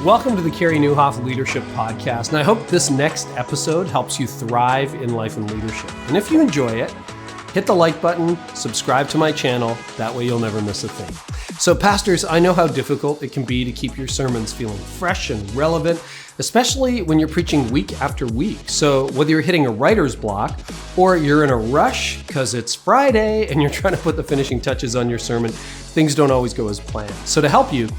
Welcome to the Carey Nieuwhof Leadership Podcast, and I hope this next episode helps you thrive in life and leadership. And if you enjoy it, hit the like button, subscribe to my channel, that way you'll never miss a thing. So pastors, I know how difficult it can be to keep your sermons feeling fresh and relevant, especially when you're preaching week after week. So whether you're hitting a writer's block or you're in a rush because it's Friday and you're trying to put the finishing touches on your sermon, things don't always go as planned. So to help you,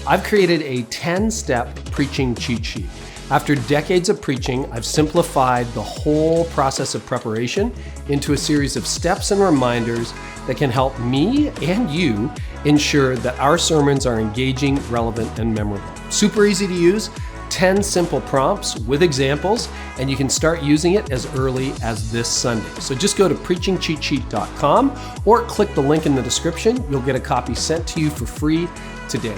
I've created a 10-step preaching cheat sheet. After decades of preaching, I've simplified the whole process of preparation into a series of steps and reminders that can help me and you ensure that our sermons are engaging, relevant, and memorable. Super easy to use, 10 simple prompts with examples, and you can start using it as early as this Sunday. So just go to preachingcheatsheet.com or click the link in the description. You'll get a copy sent to you for free today.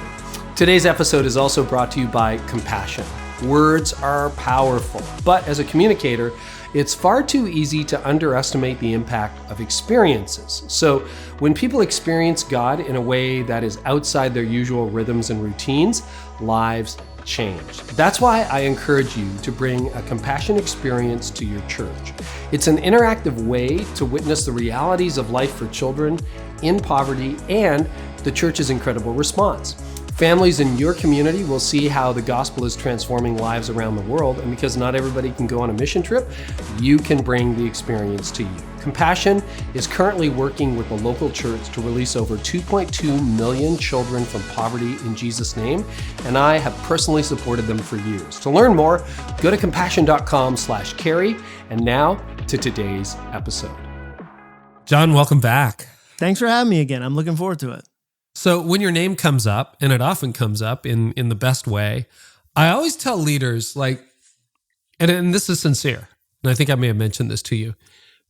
Today's episode is also brought to you by Compassion. Words are powerful, but as a communicator, it's far too easy to underestimate the impact of experiences. So when people experience God in a way that is outside their usual rhythms and routines, lives change. That's why I encourage you to bring a compassion experience to your church. It's an interactive way to witness the realities of life for children in poverty and the church's incredible response. Families in your community will see how the gospel is transforming lives around the world, and because not everybody can go on a mission trip, you can bring the experience to you. Compassion is currently working with the local church to release over 2.2 million children from poverty in Jesus' name, and I have personally supported them for years. To learn more, go to compassion.com/Carey, and now to today's episode. John, welcome back. Thanks for having me again. I'm looking forward to it. So when your name comes up, and it often comes up in the best way, I always tell leaders, and this is sincere, and I think I may have mentioned this to you,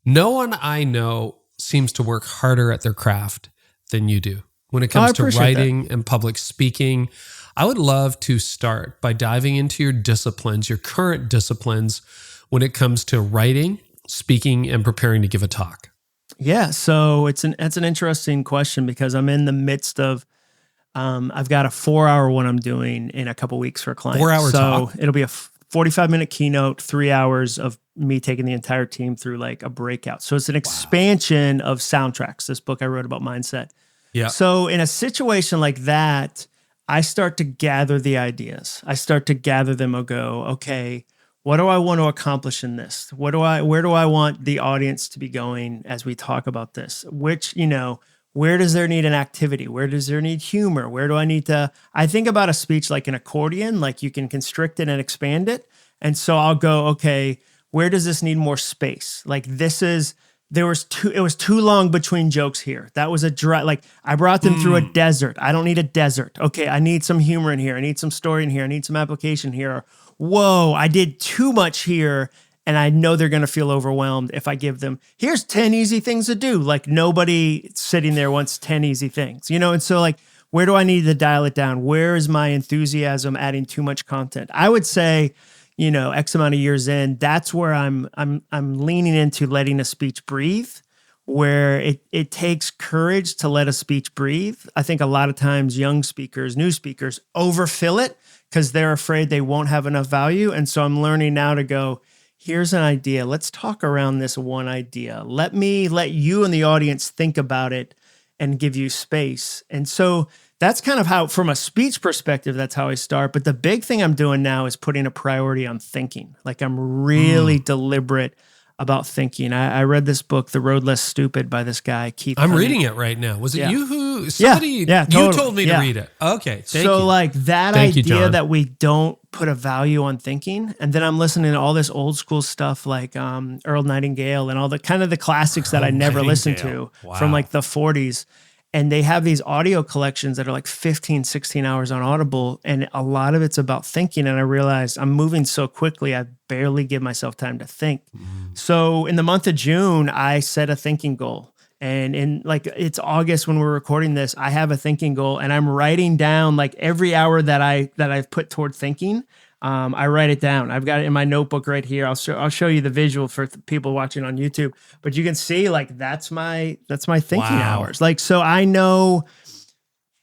no one I know seems to work harder at their craft than you do when it comes to writing and public speaking. I would love to start by diving into your disciplines, your current disciplines, when it comes to writing, speaking, and preparing to give a talk. Yeah, so it's an interesting question because I'm in the midst of, I've got a 4-hour one I'm doing in a couple weeks for a client. 4-hour talk? So it'll be a 45-minute keynote, 3 hours of me taking the entire team through like a breakout. So it's an expansion of Soundtracks, this book I wrote about mindset. Yeah. So in a situation like that, I start to gather the ideas. I start to gather them and go, okay, what do I want to accomplish in this? Where do I want the audience to be going as we talk about this? Where does there need an activity? Where does there need humor? Where do I need to, I think about a speech like an accordion, like you can constrict it and expand it. And so I'll go, okay, where does this need more space? Like it was too long between jokes here. That was a dry, like I brought them through a desert. I don't need a desert. Okay, I need some humor in here. I need some story in here. I need some application here. Whoa, I did too much here, and I know they're going to feel overwhelmed if I give them, here's 10 easy things to do. Like nobody sitting there wants 10 easy things, And so like, where do I need to dial it down? Where is my enthusiasm adding too much content? I would say, X amount of years in, that's where I'm leaning into letting a speech breathe, where it takes courage to let a speech breathe. I think a lot of times young speakers, new speakers overfill it because they're afraid they won't have enough value. And so I'm learning now to go, here's an idea. Let's talk around this one idea. Let you and the audience think about it and give you space. And so that's kind of how, from a speech perspective, that's how I start. But the big thing I'm doing now is putting a priority on thinking. Like I'm really deliberate about thinking. I read this book, The Road Less Stupid, by this guy, Keith. I'm reading it right now. Was it you who, somebody, totally. You told me to read it. Okay, thank you. So like that idea that we don't put a value on thinking. And then I'm listening to all this old school stuff like Earl Nightingale and all the kind of the classics that I never listened to from like the 40s. And they have these audio collections that are like 15, 16 hours on Audible. And a lot of it's about thinking. And I realized I'm moving so quickly, I barely give myself time to think. So in the month of June, I set a thinking goal. And it's August when we're recording this, I have a thinking goal and I'm writing down like every hour that I've put toward thinking. I write it down. I've got it in my notebook right here. I'll show you the visual for people watching on YouTube, but you can see like that's my thinking hours. Like, so I know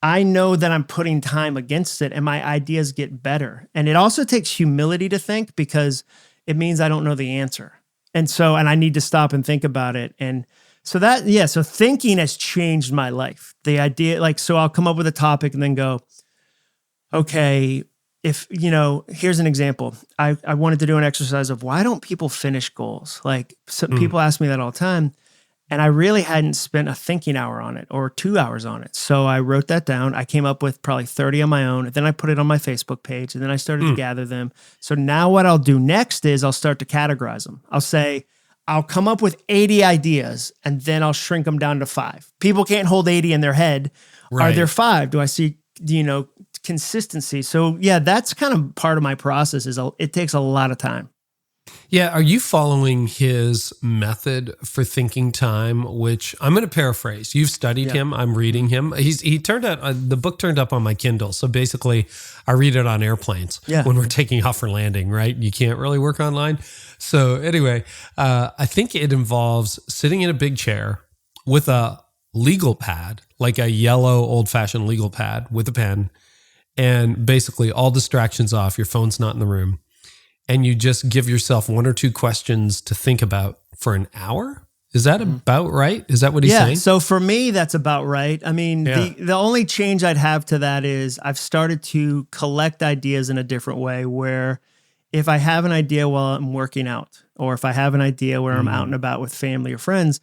I know that I'm putting time against it and my ideas get better. And it also takes humility to think, because it means I don't know the answer. And I need to stop and think about it. And so thinking has changed my life. The idea, so I'll come up with a topic and then go, okay, if, here's an example. I wanted to do an exercise of why don't people finish goals? People ask me that all the time. And I really hadn't spent a thinking hour on it or 2 hours on it. So I wrote that down. I came up with probably 30 on my own. Then I put it on my Facebook page, and then I started to gather them. So now what I'll do next is I'll start to categorize them. I'll say, I'll come up with 80 ideas, and then I'll shrink them down to 5. People can't hold 80 in their head. Right. Are there 5? Do I see, consistency? So yeah, that's kind of part of my process. It takes a lot of time. Yeah. Are you following his method for thinking time, which I'm going to paraphrase? You've studied him. I'm reading him. He turned out, the book turned up on my Kindle. So basically I read it on airplanes when we're taking off for landing, right? You can't really work online. So anyway, I think it involves sitting in a big chair with a legal pad, like a yellow old-fashioned legal pad with a pen, and basically all distractions off. Your phone's not in the room. And you just give yourself 1 or 2 questions to think about for an hour? Is that about right? Is that what he's saying? Yeah, so for me, that's about right. I mean, the only change I'd have to that is I've started to collect ideas in a different way, where if I have an idea while I'm working out, or if I have an idea where I'm out and about with family or friends,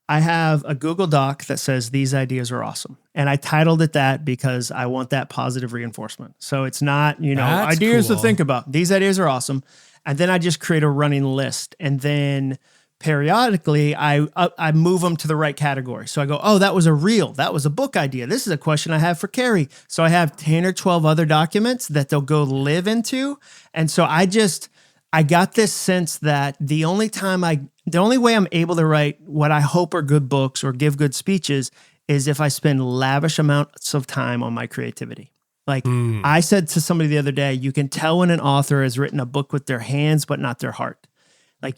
I have a Google Doc that says these ideas are awesome. And I titled it that because I want that positive reinforcement. So it's not, That's ideas cool. to think about. These ideas are awesome. And then I just create a running list. And then periodically I move them to the right category. So I go, oh, that was a reel. That was a book idea. This is a question I have for Carrie. So I have 10 or 12 other documents that they'll go live into. And so I got this sense that the only way I'm able to write what I hope are good books or give good speeches is if I spend lavish amounts of time on my creativity. I said to somebody the other day, you can tell when an author has written a book with their hands, but not their heart.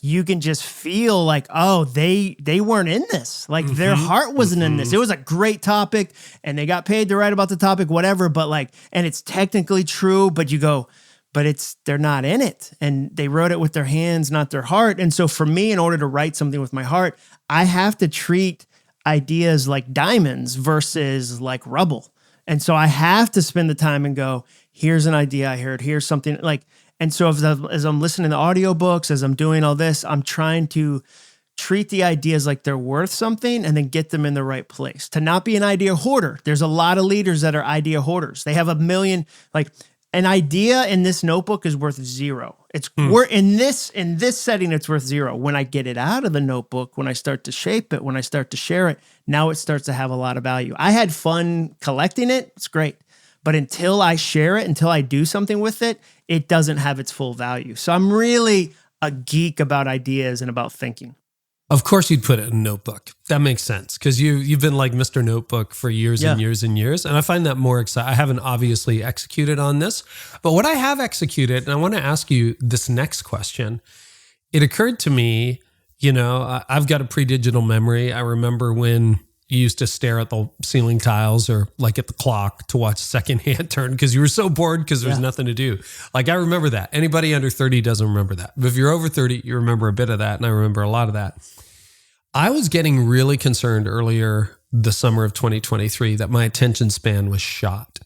You can just feel oh, they weren't in this. Their heart wasn't in this. It was a great topic and they got paid to write about the topic, whatever. But and it's technically true, but you go, but they're not in it. And they wrote it with their hands, not their heart. And so for me, in order to write something with my heart, I have to treat ideas like diamonds versus like rubble. And so I have to spend the time and go, here's an idea I heard, here's something and so as I'm listening to audiobooks, as I'm doing all this, I'm trying to treat the ideas like they're worth something and then get them in the right place. To not be an idea hoarder. There's a lot of leaders that are idea hoarders. They have a million, an idea in this notebook is worth 0. It's in this setting, it's worth 0. When I get it out of the notebook, when I start to shape it, when I start to share it, now it starts to have a lot of value. I had fun collecting it. It's great. But until I share it, until I do something with it, it doesn't have its full value. So I'm really a geek about ideas and about thinking. Of course you'd put it in a notebook. That makes sense because you've been like Mr. Notebook for years and years and years. And I find that more exciting. I haven't obviously executed on this, but what I have executed, and I want to ask you this next question. It occurred to me, I've got a pre-digital memory. I remember when you used to stare at the ceiling tiles or at the clock to watch second hand turn because you were so bored because there was nothing to do. I remember that. Anybody under 30 doesn't remember that. But if you're over 30, you remember a bit of that. And I remember a lot of that. I was getting really concerned earlier the summer of 2023 that my attention span was shot.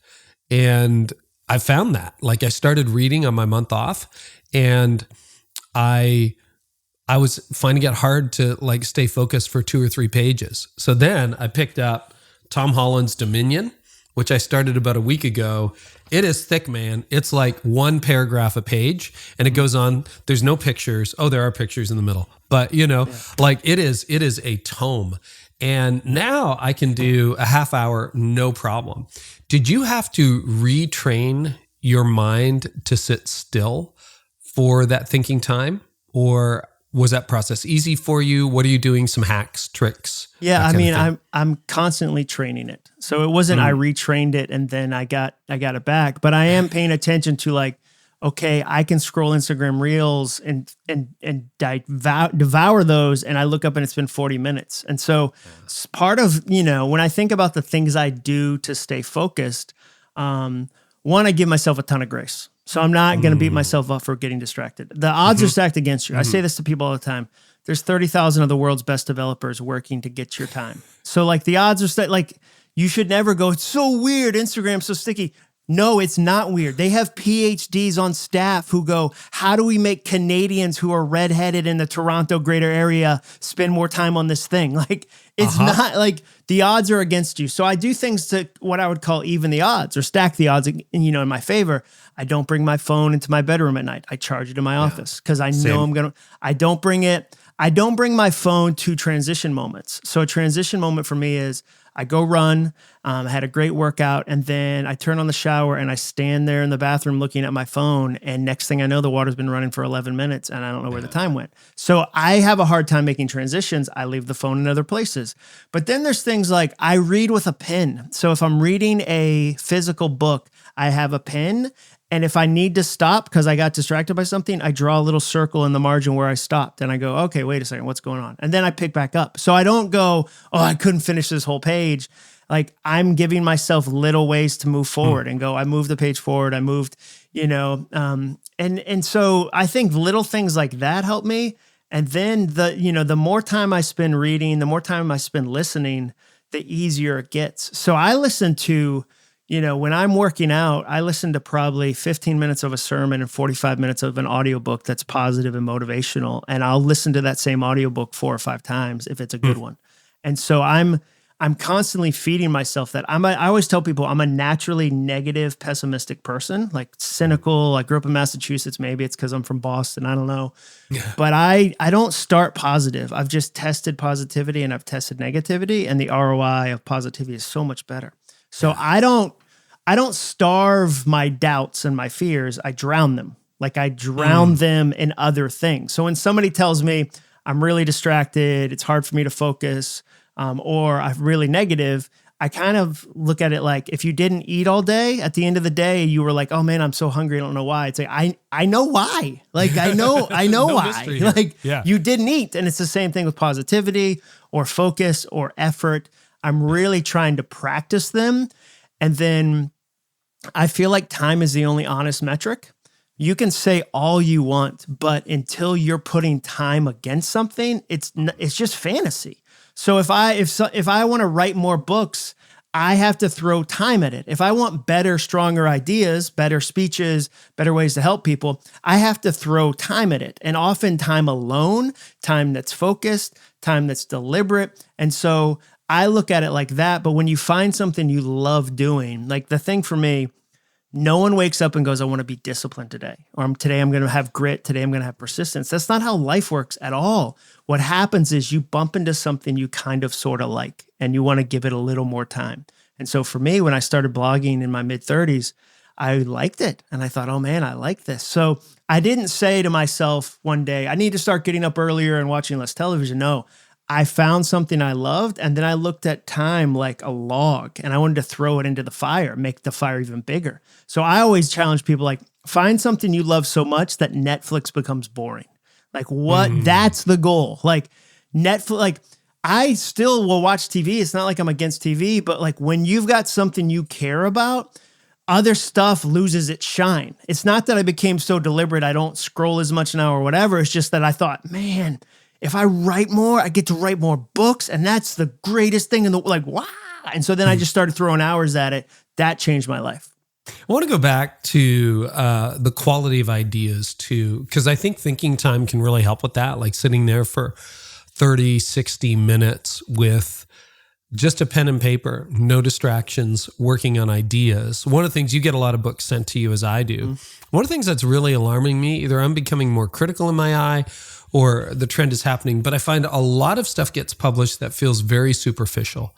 And I found that. I started reading on my month off and I was finding it hard to stay focused for 2 or 3 pages. So then I picked up Tom Holland's Dominion, which I started about a week ago. It is thick, man. It's 1 paragraph a page and it goes on. There's no pictures. Oh, there are pictures in the middle, but it is a tome. And now I can do a half hour, no problem. Did you have to retrain your mind to sit still for that thinking time, or was that process easy for you? What are you doing? Some hacks, tricks? Yeah, I mean, I'm constantly training it. So it wasn't I retrained it and then I got it back, but I am paying attention to okay, I can scroll Instagram Reels and devour those, and I look up and it's been 40 minutes. And so part of, when I think about the things I do to stay focused, one, I give myself a ton of grace. So I'm not going to beat myself up for getting distracted. The odds are stacked against you. I say this to people all the time. There's 30,000 of the world's best developers working to get your time. So like the odds are you should never go, it's so weird, Instagram's so sticky. No, it's not weird. They have PhDs on staff who go, how do we make Canadians who are redheaded in the Toronto greater area spend more time on this thing? Like, it's not like the odds are against you. So I do things to what I would call even the odds or stack the odds, in my favor. I don't bring my phone into my bedroom at night. I charge it in my office because I know I don't bring my phone to transition moments. So a transition moment for me is I go run, I had a great workout, and then I turn on the shower and I stand there in the bathroom looking at my phone, and next thing I know, the water's been running for 11 minutes and I don't know where the time went. So I have a hard time making transitions. I leave the phone in other places. But then there's things like I read with a pen. So if I'm reading a physical book, I have a pen. And if I need to stop because I got distracted by something, I draw a little circle in the margin where I stopped. And I go, okay, wait a second, what's going on? And then I pick back up. So I don't go, oh, I couldn't finish this whole page. Like I'm giving myself little ways to move forward and go, I moved the page forward. I moved, and so I think little things like that help me. And then the more time I spend reading, the more time I spend listening, the easier it gets. So I listen to, when I'm working out, I listen to probably 15 minutes of a sermon and 45 minutes of an audiobook that's positive and motivational. And I'll listen to that same audiobook 4 or 5 times if it's a good one. And so I'm constantly feeding myself that. I always tell people I'm a naturally negative, pessimistic person, like cynical. I grew up in Massachusetts. Maybe it's because I'm from Boston. I don't know. Yeah. But I don't start positive. I've just tested positivity and I've tested negativity, and the ROI of positivity is so much better. So I don't starve my doubts and my fears. I drown them. Like I drown them in other things. So when somebody tells me I'm really distracted, it's hard for me to focus, or I'm really negative, I kind of look at it like if you didn't eat all day, at the end of the day, you were like, oh man, I'm so hungry. I don't know why. It's like, I know why. Like, I know no why. Like you didn't eat. And it's the same thing with positivity or focus or effort. I'm really trying to practice them. And then I feel like time is the only honest metric. You can say all you want, but until you're putting time against something, it's just fantasy. So if I want to write more books, I have to throw time at it. If I want better, stronger ideas, better speeches, better ways to help people, I have to throw time at it. And often time alone, time that's focused, time that's deliberate. And so I look at it like that. But when you find something you love doing, like the thing for me, no one wakes up and goes, I want to be disciplined today. Or today I'm going to have grit. Today I'm going to have persistence. That's not how life works at all. What happens is you bump into something you kind of sort of like, and you want to give it a little more time. And so for me, when I started blogging in my mid-30s, I liked it. And I thought, oh man, I like this. So I didn't say to myself one day, I need to start getting up earlier and watching less television. No. I found something I loved, and then I looked at time like a log, and I wanted to throw it into the fire, make the fire even bigger. So I always challenge people, like, find something you love so much that Netflix becomes boring. Like, what? That's the goal. Like, Netflix, like, I still will watch TV. It's not like I'm against TV, but like when you've got something you care about, other stuff loses its shine. It's not that I became so deliberate I don't scroll as much now or whatever. It's just that I thought, man, if I write more, I get to write more books, and that's the greatest thing in the like, wow. And so then I just started throwing hours at it. That changed my life. I want to go back to the quality of ideas too, because I think thinking time can really help with that, like sitting there for 30, 60 minutes with just a pen and paper, no distractions, working on ideas. One of the things, you get a lot of books sent to you as I do. One of the things that's really alarming me, either I'm becoming more critical in my eye or the trend is happening, but I find a lot of stuff gets published that feels very superficial.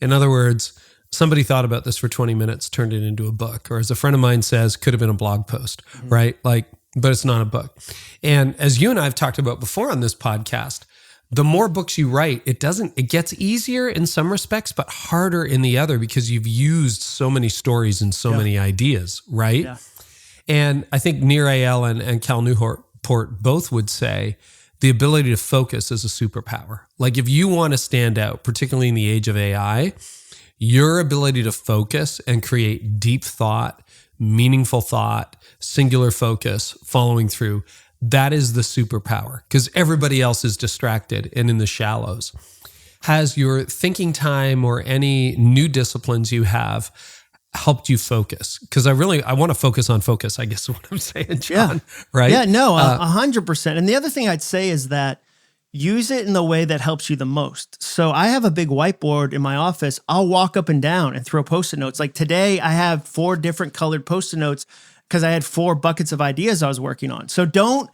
In other words, somebody thought about this for 20 minutes, turned it into a book, or as a friend of mine says, could have been a blog post, right? Like, but it's not a book. And as you and I have talked about before on this podcast, the more books you write, it gets easier in some respects, but harder in the other because you've used so many stories and so many ideas, right? Yeah. And I think Nir Eyal and Cal Newport both would say the ability to focus is a superpower. Like if you want to stand out, particularly in the age of AI, your ability to focus and create deep thought, meaningful thought, singular focus, following through, that is the superpower because everybody else is distracted and in the shallows. Has your thinking time or any new disciplines you have helped you focus? Because I want to focus on focus, I guess is what I'm saying, John. Yeah. Right? Yeah, no, 100%. And the other thing I'd say is that use it in the way that helps you the most. So I have a big whiteboard in my office. I'll walk up and down and throw Post-it notes. Like today, I have 4 different colored Post-it notes because I had 4 buckets of ideas I was working on. So don't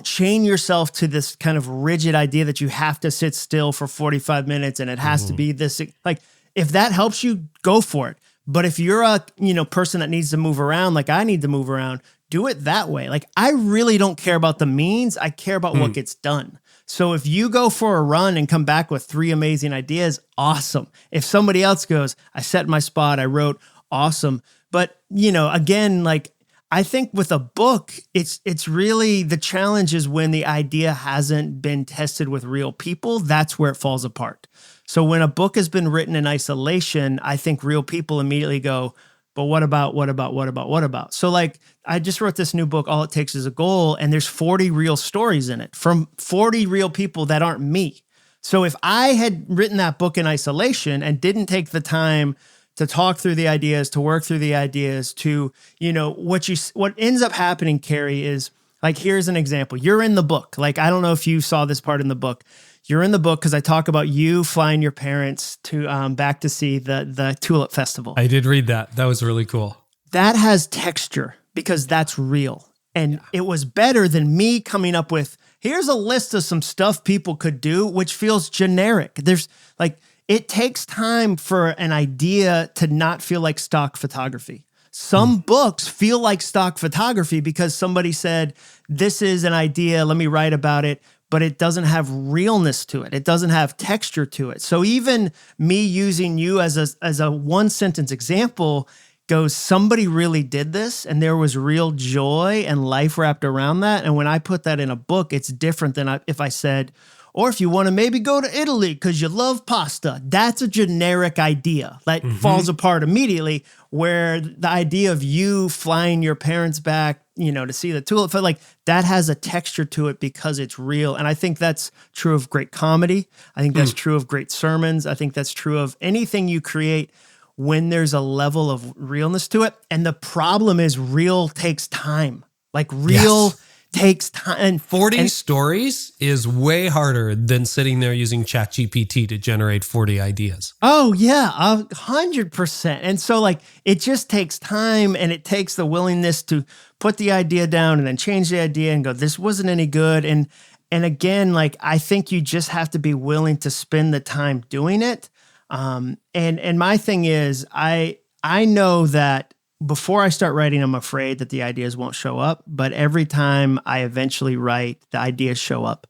chain yourself to this kind of rigid idea that you have to sit still for 45 minutes and it has to be this. Like if that helps you, go for it. But if you're a person that needs to move around, like I need to move around, do it that way. Like I really don't care about the means. I care about what gets done. So if you go for a run and come back with 3 amazing ideas, awesome. If somebody else goes, I set my spot, I wrote, awesome. But again, like I think with a book, it's really the challenge is when the idea hasn't been tested with real people, that's where it falls apart. So when a book has been written in isolation, I think real people immediately go, but what about? So like I just wrote this new book, All It Takes Is a Goal, and there's 40 real stories in it from 40 real people that aren't me. So if I had written that book in isolation and didn't take the time to talk through the ideas, to work through the ideas, to, what ends up happening, Carey, is like, here's an example. You're in the book. Like, I don't know if you saw this part in the book. You're in the book because I talk about you flying your parents to back to see the Tulip Festival. I did read that. That was really cool. That has texture because that's real. And it was better than me coming up with, here's a list of some stuff people could do, which feels generic. There's like, it takes time for an idea to not feel like stock photography. Some books feel like stock photography because somebody said, this is an idea, let me write about it, but it doesn't have realness to it. It doesn't have texture to it. So even me using you as a one sentence example goes, somebody really did this and there was real joy and life wrapped around that. And when I put that in a book, it's different than if I said, or if you want to maybe go to Italy because you love pasta. That's a generic idea that falls apart immediately, where the idea of you flying your parents back, to see the tulip, like that has a texture to it because it's real. And I think that's true of great comedy. I think that's true of great sermons. I think that's true of anything you create when there's a level of realness to it. And the problem is real takes time. Like real takes time. 40 stories is way harder than sitting there using ChatGPT to generate 40 ideas. Oh yeah, 100%. And so like, it just takes time and it takes the willingness to put the idea down and then change the idea and go, this wasn't any good. And again, like, I think you just have to be willing to spend the time doing it. And my thing is, I know that before I start writing, I'm afraid that the ideas won't show up. But every time I eventually write, the ideas show up.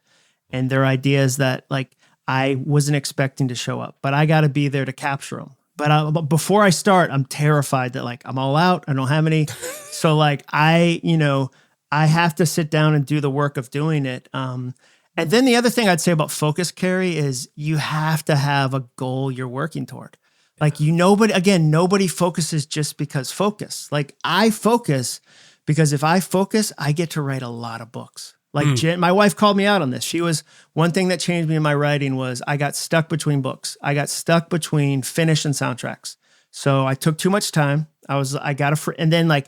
And they're ideas that like I wasn't expecting to show up, but I got to be there to capture them. But before I start, I'm terrified that like I'm all out. I don't have any. So like I have to sit down and do the work of doing it. And then the other thing I'd say about focus, Carey, is you have to have a goal you're working toward. Like nobody focuses just because focus. Like I focus because if I focus, I get to write a lot of books. Like my wife called me out on this. One thing that changed me in my writing was I got stuck between books. I got stuck between finish and soundtracks. So I took too much time. And then like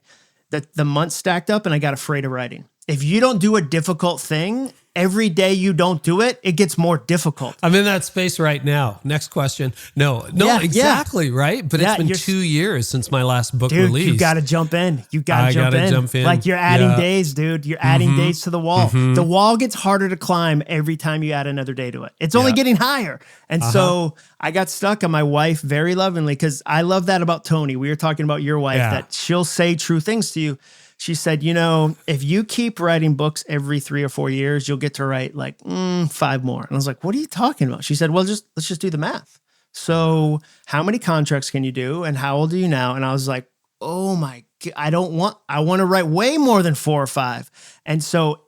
the months stacked up and I got afraid of writing. If you don't do a difficult thing, every day you don't do it, it gets more difficult. I'm in that space right now. Next question. No, exactly, right? But it's been 2 years since my last book released. You got to jump in. You got to jump in. Like you're adding days, dude. You're adding days to the wall. The wall gets harder to climb every time you add another day to it. It's only getting higher. And so I got stuck, and my wife very lovingly, because I love that about Tony. We were talking about your wife, that she'll say true things to you. She said, if you keep writing books every 3 or 4 years, you'll get to write like 5 more. And I was like, what are you talking about? She said, well, let's just do the math. So how many contracts can you do? And how old are you now? And I was like, oh my I want to write way more than 4 or 5. And so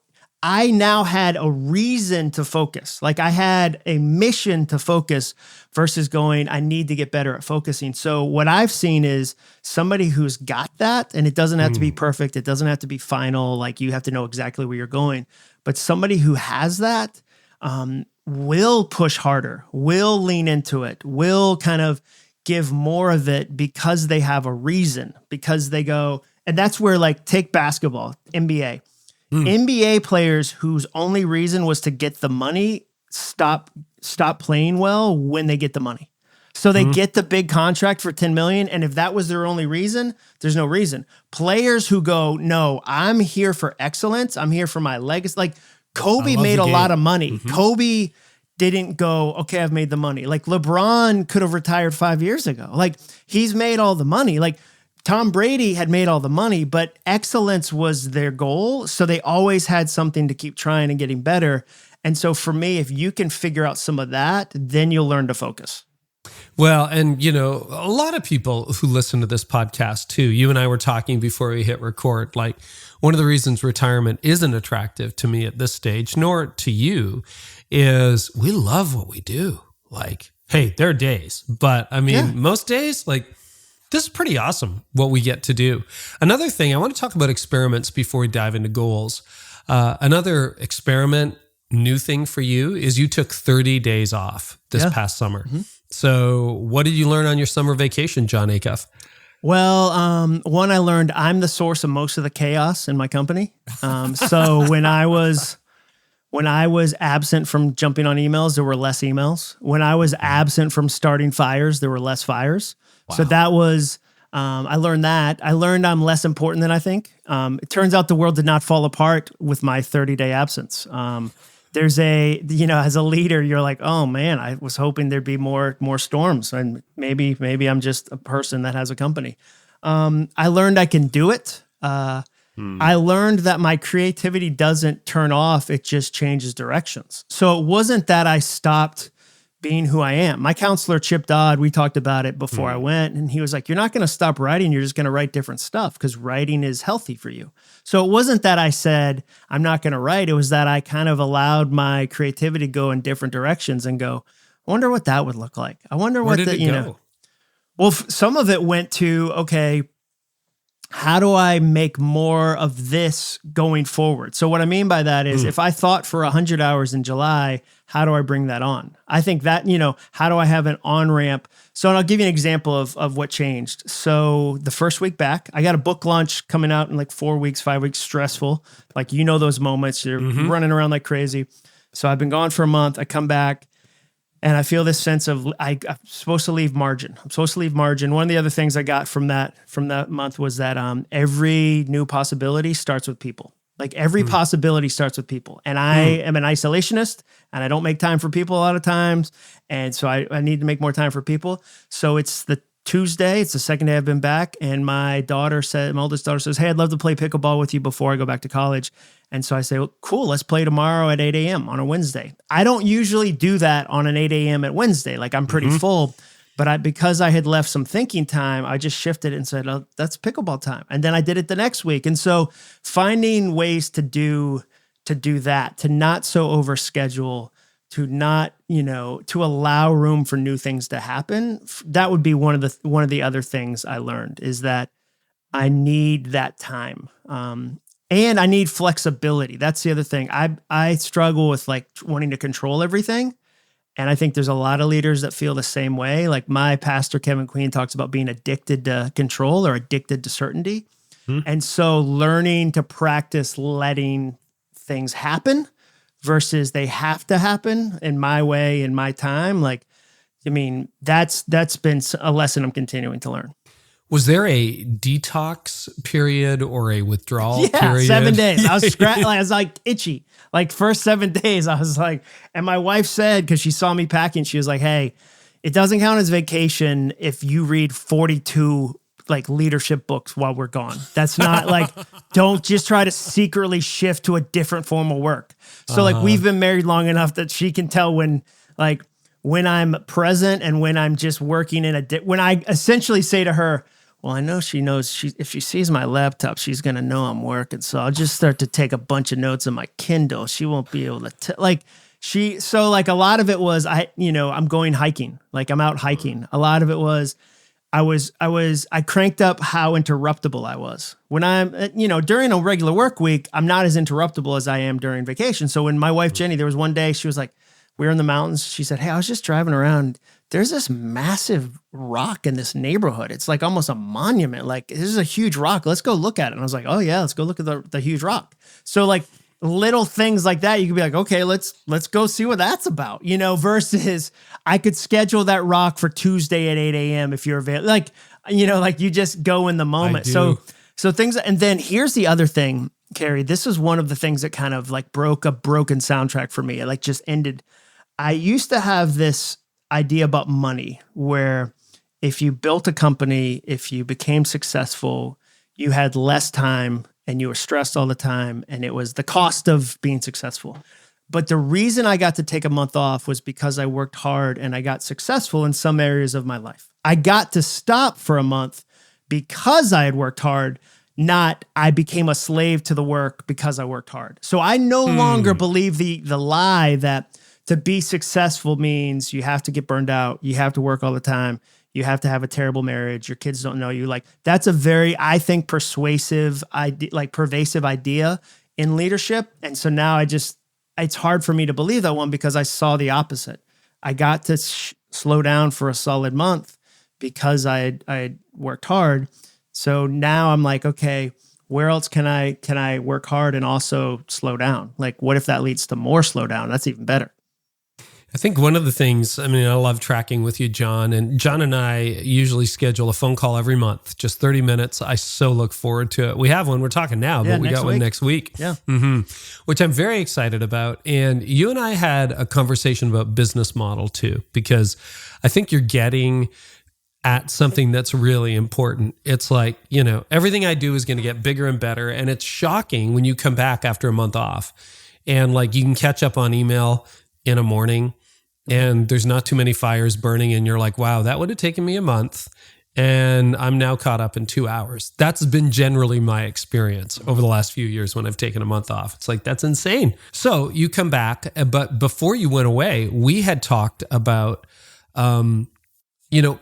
I now had a reason to focus. Like I had a mission to focus versus going, I need to get better at focusing. So what I've seen is somebody who's got that, and it doesn't have to be perfect. It doesn't have to be final. Like you have to know exactly where you're going, but somebody who has that will push harder, will lean into it, will kind of give more of it because they have a reason, because they go, and that's where like take basketball, NBA. NBA players whose only reason was to get the money stop playing well when they get the money. So they get the big contract for 10 million. And if that was their only reason, there's no reason. Players who go, no, I'm here for excellence. I'm here for my legacy. Like Kobe made a lot of money. Kobe didn't go, okay, I've made the money. Like LeBron could have retired 5 years ago. Like he's made all the money. Like Tom Brady had made all the money, but excellence was their goal. So they always had something to keep trying and getting better. And so for me, if you can figure out some of that, then you'll learn to focus. Well, and you know, a lot of people who listen to this podcast too, you and I were talking before we hit record, like one of the reasons retirement isn't attractive to me at this stage, nor to you, is we love what we do. Like, hey, there are days, but I mean, most days, like, this is pretty awesome what we get to do. Another thing, I want to talk about experiments before we dive into goals. Another experiment, new thing for you is you took 30 days off this past summer. So what did you learn on your summer vacation, Jon Acuff? Well, one, I learned I'm the source of most of the chaos in my company. So when I was absent from jumping on emails, there were less emails. When I was absent from starting fires, there were less fires. Wow. So that was, I learned that. I learned I'm less important than I think. It turns out the world did not fall apart with my 30-day absence. There's as a leader, you're like, oh man, I was hoping there'd be more storms, and maybe I'm just a person that has a company. I learned I can do it. I learned that my creativity doesn't turn off; it just changes directions. So it wasn't that I stopped being who I am. My counselor, Chip Dodd, we talked about it before I went, and he was like, you're not going to stop writing. You're just going to write different stuff because writing is healthy for you. So it wasn't that I said, I'm not going to write. It was that I kind of allowed my creativity to go in different directions and go, I wonder what that would look like. I wonder Where did it go? Well, some of it went to, okay, how do I make more of this going forward? So what I mean by that is if I thought for 100 hours in July, how do I bring that on? I think that, how do I have an on-ramp? So and I'll give you an example of what changed. So the first week back, I got a book launch coming out in like 4 weeks, 5 weeks, stressful. Like, those moments, you're running around like crazy. So I've been gone for a month. I come back. And I feel this sense of I'm supposed to leave margin. I'm supposed to leave margin. One of the other things I got from that month was that every new possibility starts with people. Like every possibility starts with people. And I am an isolationist, and I don't make time for people a lot of times. And so I need to make more time for people. So it's the Tuesday. It's the second day I've been back. And my oldest daughter says, hey, I'd love to play pickleball with you before I go back to college. And so I say, well, cool, let's play tomorrow at 8 a.m. on a Wednesday. I don't usually do that on an 8 a.m. at Wednesday. Like I'm pretty full, but because I had left some thinking time, I just shifted and said, oh, that's pickleball time. And then I did it the next week. And so finding ways to do that, to not so overschedule, to not, to allow room for new things to happen. That would be one of the other things I learned is that I need that time. And I need flexibility. That's the other thing. I struggle with like wanting to control everything. And I think there's a lot of leaders that feel the same way. Like my pastor, Kevin Queen, talks about being addicted to control or addicted to certainty. And so learning to practice letting things happen versus they have to happen in my way, in my time. Like, that's been a lesson I'm continuing to learn. Was there a detox period or a withdrawal period? 7 days. I was I was like itchy. Like first 7 days, I was like, and my wife said, because she saw me packing, she was like, hey, it doesn't count as vacation if you read 42 like leadership books while we're gone. That's not like, don't just try to secretly shift to a different form of work. So like we've been married long enough that she can tell when I'm present and when I'm just working when I essentially say to her, well, I know she knows if she sees my laptop, she's going to know I'm working. So I'll just start to take a bunch of notes on my Kindle. She won't be able to so like a lot of it was, I'm going hiking, like I'm out hiking. A lot of it was, I cranked up how interruptible I was. When I'm, during a regular work week, I'm not as interruptible as I am during vacation. So when my wife, Jenny, there was one day she was like, we were in the mountains. She said, hey, I was just driving around. There's this massive rock in this neighborhood. It's like almost a monument. Like, this is a huge rock. Let's go look at it. And I was like, oh yeah, let's go look at the huge rock. So like little things like that, you could be like, okay, let's go see what that's about, versus I could schedule that rock for Tuesday at 8 a.m. if you're available. Like, like you just go in the moment. So things, and then here's the other thing, Carey, this is one of the things that kind of like broke a broken soundtrack for me. It like just ended. I used to have this idea about money where if you built a company, if you became successful, you had less time and you were stressed all the time, and it was the cost of being successful. But the reason I got to take a month off was because I worked hard and I got successful in some areas of my life. I got to stop for a month because I had worked hard, not I became a slave to the work because I worked hard. So I no longer believe the lie that to be successful means you have to get burned out, you have to work all the time, you have to have a terrible marriage, your kids don't know you. Like, that's a very, I think, pervasive idea in leadership. And so now it's hard for me to believe that one because I saw the opposite. I got to slow down for a solid month because I had worked hard. So now I'm like, okay, where else can I work hard and also slow down? Like, what if that leads to more slow down? That's even better. I think one of the things, I love tracking with you, John, and John and I usually schedule a phone call every month, just 30 minutes. I so look forward to it. We have one, we're talking now, but we got one next week. Yeah. Which I'm very excited about. And you and I had a conversation about business model too, because I think you're getting at something that's really important. It's like, everything I do is going to get bigger and better. And it's shocking when you come back after a month off and like you can catch up on email in a morning and there's not too many fires burning and you're like, wow, that would have taken me a month and I'm now caught up in 2 hours. That's been generally my experience over the last few years when I've taken a month off. It's like, that's insane. So you come back, but before you went away, we had talked about,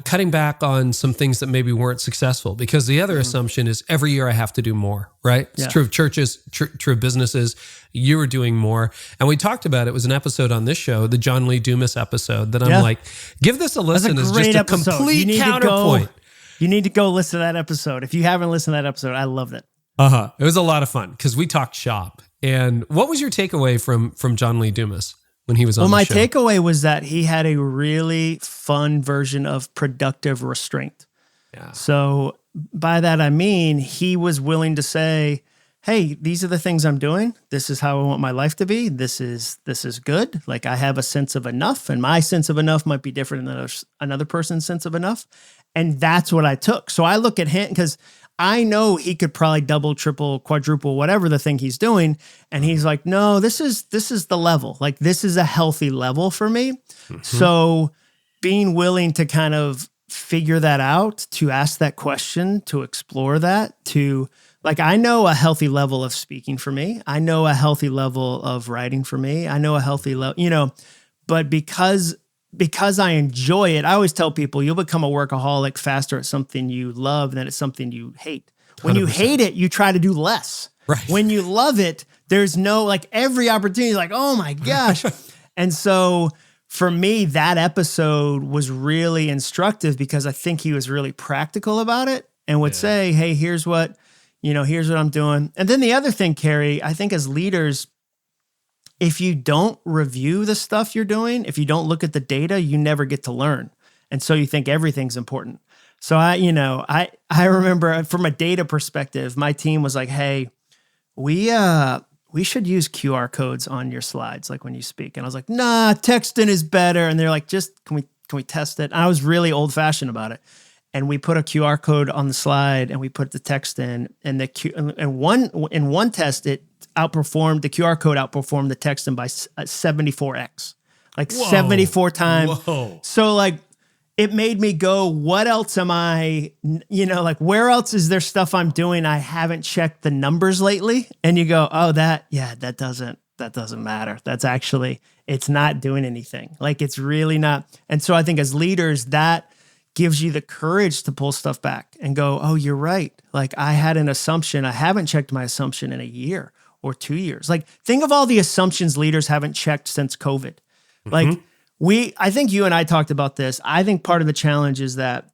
cutting back on some things that maybe weren't successful, because the other assumption is every year I have to do more, right? It's true of churches, true of businesses. You were doing more. And we talked about it was an episode on this show, the John Lee Dumas episode, that I'm like, give this a listen as just a complete counterpoint. You need to go listen to that episode. If you haven't listened to that episode, I loved it. It was a lot of fun because we talked shop. And what was your takeaway from John Lee Dumas when he was on the show? My takeaway was that he had a really fun version of productive restraint. Yeah. So by that, I mean, he was willing to say, hey, these are the things I'm doing. This is how I want my life to be. This is good. Like, I have a sense of enough, and my sense of enough might be different than another person's sense of enough. And that's what I took. So I look at him because I know he could probably double, triple, quadruple, whatever the thing he's doing. And he's like, no, this is the level. Like, this is a healthy level for me. So being willing to kind of figure that out, to ask that question, to explore that, to like, I know a healthy level of speaking for me. I know a healthy level of writing for me. I know a healthy level, but because I enjoy it, I always tell people you'll become a workaholic faster at something you love than at something you hate. When 100%. You hate it, you try to do less. Right. When you love it, there's no, like, every opportunity, like, oh my gosh. And so for me, that episode was really instructive because I think he was really practical about it and would say, hey, here's what I'm doing. And then the other thing, Carey, I think as leaders, if you don't review the stuff you're doing, if you don't look at the data, you never get to learn. And so you think everything's important. So I remember from a data perspective, my team was like, hey, we should use QR codes on your slides, like when you speak. And I was like, nah, texting is better. And they're like, just, can we test it? And I was really old fashioned about it. And we put a QR code on the slide and we put the text in, and in one test, the QR code outperformed the text in by 74x, like 74 times. Whoa. So like, it made me go, what else am I, like where else is there stuff I'm doing? I haven't checked the numbers lately. And you go, oh, that doesn't matter. That's actually, it's not doing anything. Like it's really not. And so I think as leaders, that gives you the courage to pull stuff back and go, oh, you're right. Like I had an assumption. I haven't checked my assumption in a year or 2 years. Like think of all the assumptions leaders haven't checked since COVID. Like I think you and I talked about this. I think part of the challenge is that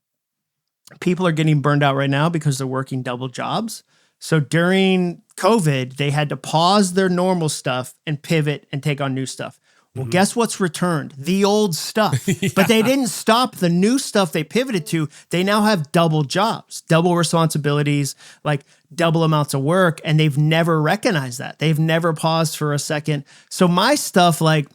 people are getting burned out right now because they're working double jobs. So during COVID, they had to pause their normal stuff and pivot and take on new stuff. Well, guess what's returned? The old stuff. Yeah. But they didn't stop the new stuff they pivoted to. They now have double jobs, double responsibilities, like double amounts of work, and they've never recognized that. They've never paused for a second. So my stuff, like,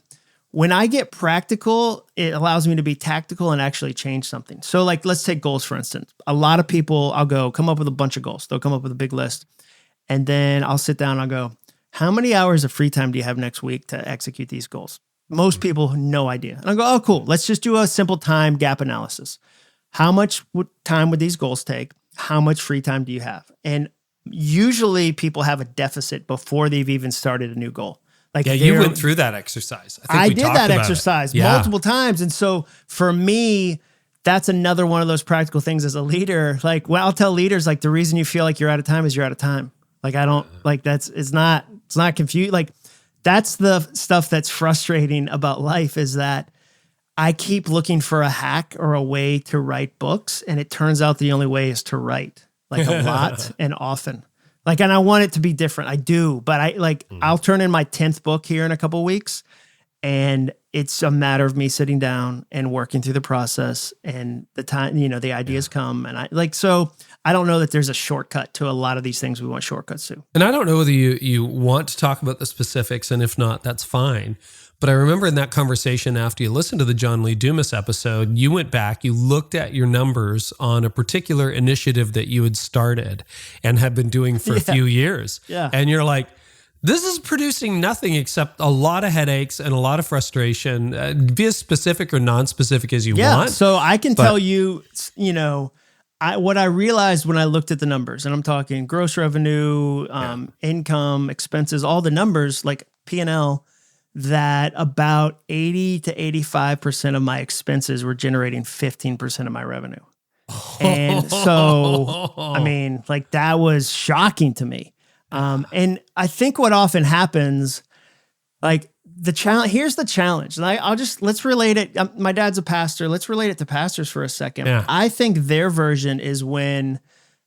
when I get practical, it allows me to be tactical and actually change something. So like, let's take goals, for instance. A lot of people, I'll go, come up with a bunch of goals. They'll come up with a big list. And then I'll sit down and I'll go, how many hours of free time do you have next week to execute these goals? Most people, no idea. And I'll go, oh, cool. Let's just do a simple time gap analysis. How much time would these goals take? How much free time do you have? And usually people have a deficit before they've even started a new goal. Like you went through that exercise. I did that exercise multiple times. And so for me, that's another one of those practical things as a leader. Like when I'll tell leaders, like the reason you feel like you're out of time is you're out of time. Like I don't like it's not confused. Like that's the stuff that's frustrating about life is that I keep looking for a hack or a way to write books. And it turns out the only way is to write like a lot and often. Like, and I want it to be different. I do, but I'll turn in my 10th book here in a couple of weeks, and it's a matter of me sitting down and working through the process, and the time, the ideas come, and so I don't know that there's a shortcut to a lot of these things we want shortcuts to. And I don't know whether you want to talk about the specifics, and if not, that's fine. But I remember in that conversation after you listened to the John Lee Dumas episode, you went back, you looked at your numbers on a particular initiative that you had started and had been doing for a few years. Yeah. And you're like, this is producing nothing except a lot of headaches and a lot of frustration. Be as specific or non-specific as you want. So I can tell you, what I realized when I looked at the numbers, and I'm talking gross revenue, income, expenses, all the numbers like P&L, that about 80 to 85% of my expenses were generating 15% of my revenue. And so, I mean, like that was shocking to me. And I think what often happens, like here's the challenge. And let's relate it. My dad's a pastor. Let's relate it to pastors for a second. Yeah. I think their version is when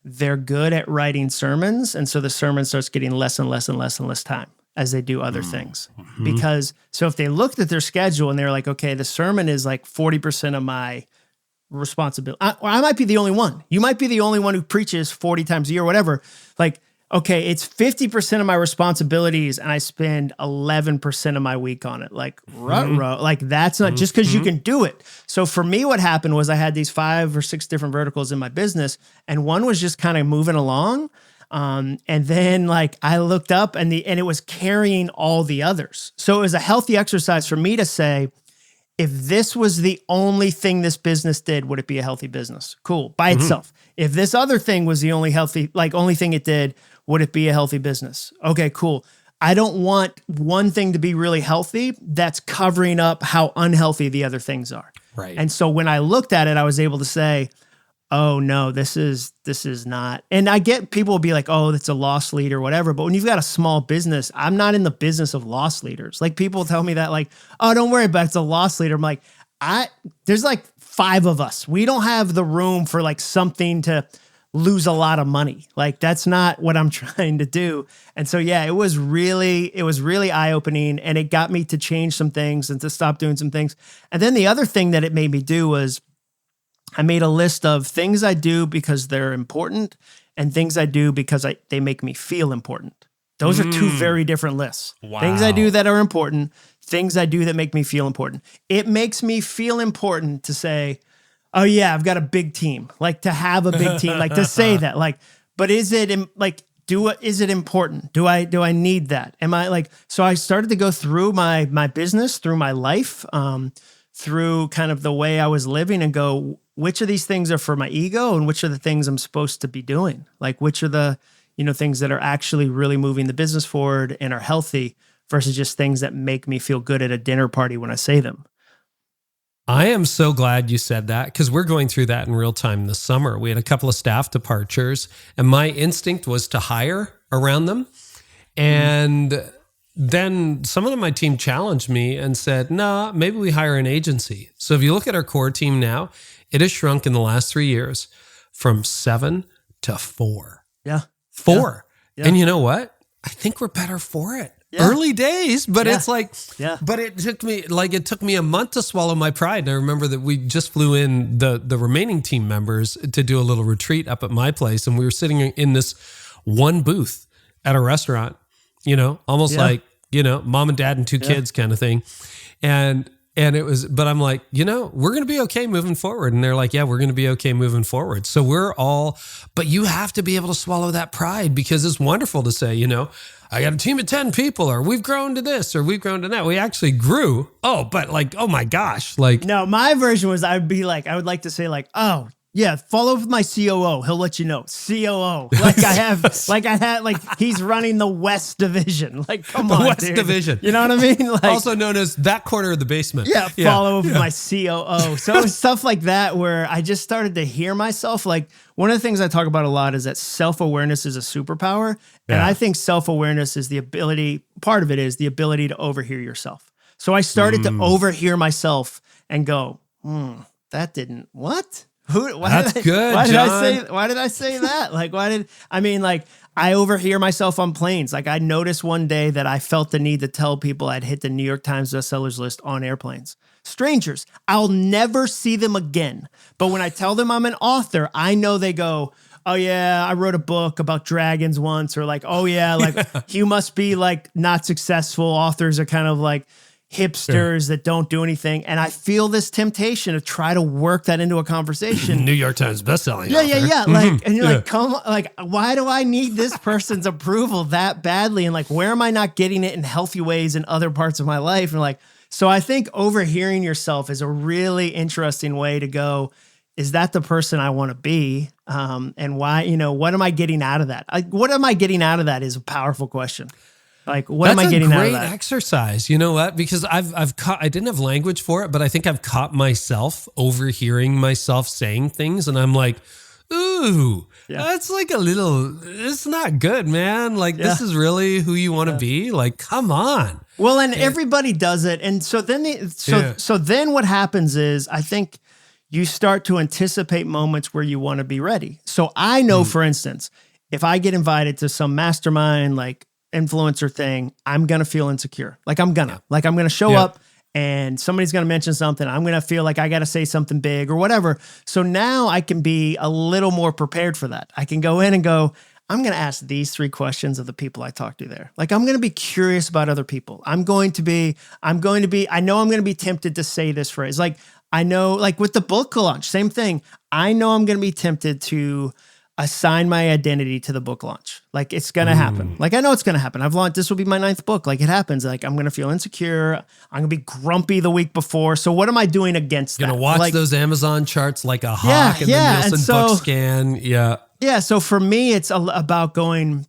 they're good at writing sermons. And so the sermon starts getting less and less and less and less time as they do other things. Because so if they looked at their schedule and they're like, okay, the sermon is like 40% of my responsibility. I might be the only one. You might be the only one who preaches 40 times a year or whatever. Like, okay, it's 50% of my responsibilities and I spend 11% of my week on it. Like, like that's not just because you can do it. So for me, what happened was I had these 5 or 6 different verticals in my business, and one was just kind of moving along. And then like I looked up and it was carrying all the others. So it was a healthy exercise for me to say, if this was the only thing this business did, would it be a healthy business? Cool. By itself. If this other thing was the only thing it did, would it be a healthy business? Okay, cool. I don't want one thing to be really healthy that's covering up how unhealthy the other things are. Right. And so when I looked at it, I was able to say, oh no, this is not. And I get people will be like, oh, that's a loss leader, whatever. But when you've got a small business, I'm not in the business of loss leaders. Like people tell me that like, oh, don't worry about it, it's a loss leader. I'm like, there's like 5 of us. We don't have the room for like something to lose a lot of money. Like that's not what I'm trying to do. And so, yeah, it was really eye-opening, and it got me to change some things and to stop doing some things. And then the other thing that it made me do was I made a list of things I do because they're important and things I do because they make me feel important. Those are 2 very different lists. Wow. Things I do that are important, things I do that make me feel important. It makes me feel important to say, oh yeah, I've got a big team. Like to have a big team, like to say that, like, but is it like, is it important? Do I need that? Am I like, so I started to go through my business, through my life, through kind of the way I was living and go, which of these things are for my ego and which are the things I'm supposed to be doing? Like, which are the, things that are actually really moving the business forward and are healthy versus just things that make me feel good at a dinner party when I say them. I am so glad you said that because we're going through that in real time this summer. We had a couple of staff departures and my instinct was to hire around them. And then someone on my team challenged me and said, nah, maybe we hire an agency. So if you look at our core team now, it has shrunk in the last 3 years from 7 to 4. Yeah. 4. Yeah. And you know what? I think we're better for it. Yeah. Early days, but it's like, Yeah. but it took me a month to swallow my pride. And I remember that we just flew in the remaining team members to do a little retreat up at my place. And we were sitting in this one booth at a restaurant, almost Yeah. like, mom and dad and 2 kids kind of thing. And it was, but I'm like, we're going to be okay moving forward. And they're like, yeah, we're going to be okay moving forward. So but you have to be able to swallow that pride because it's wonderful to say, I got a team of 10 people or we've grown to this or we've grown to that. We actually grew. Oh, but like, oh my gosh. Like, no, my version was I would like to say like, oh, yeah, follow with my COO. He'll let you know. COO. Like he's running the West Division. Like, come on, West dude. Division. You know what I mean? Like, also known as that corner of the basement. yeah, follow with my COO. So it was stuff like that where I just started to hear myself. Like one of the things I talk about a lot is that self-awareness is a superpower. And I think self-awareness is part of it is the ability to overhear yourself. So I started to overhear myself and go, that didn't, what? That's good, Why John. did I say that? Like, I overhear myself on planes. Like I noticed one day that I felt the need to tell people I'd hit the New York Times bestsellers list on airplanes. Strangers, I'll never see them again. But when I tell them I'm an author, I know they go, oh yeah, I wrote a book about dragons once, or like, oh yeah, like you must be like not successful. Authors are kind of like hipsters that don't do anything. And I feel this temptation to try to work that into a conversation. New York Times bestselling Yeah, author. yeah. Like, and you're like, come on, like, why do I need this person's approval that badly? And like, where am I not getting it in healthy ways in other parts of my life? And like, so I think overhearing yourself is a really interesting way to go, is that the person I want to be? And why, what am I getting out of that? What am I getting out of that is a powerful question. Like, what am I getting out of that? That's a great exercise. You know what? Because I didn't have language for it, but I think I've caught myself overhearing myself saying things. And I'm like, ooh, that's like it's not good, man. Like, this is really who you want to be? Like, come on. Well, and everybody does it. And so then, so then what happens is I think you start to anticipate moments where you want to be ready. So I know, for instance, if I get invited to some mastermind, like, influencer thing, I'm going to feel insecure. Like I'm going to show up and somebody's going to mention something. I'm going to feel like I got to say something big or whatever. So now I can be a little more prepared for that. I can go in and go, I'm going to ask these 3 questions of the people I talk to there. Like I'm going to be curious about other people. I know I'm going to be tempted to say this phrase. Like I know, like with the book launch, same thing. I know I'm going to be tempted to assign my identity to the book launch. Like it's going to happen. Like I know it's going to happen. This will be my 9th book. Like it happens. Like I'm going to feel insecure. I'm going to be grumpy the week before. So what am I doing against that? Going to watch those Amazon charts like a hawk and the Nielsen book scan. Yeah. Yeah. So for me, it's about going,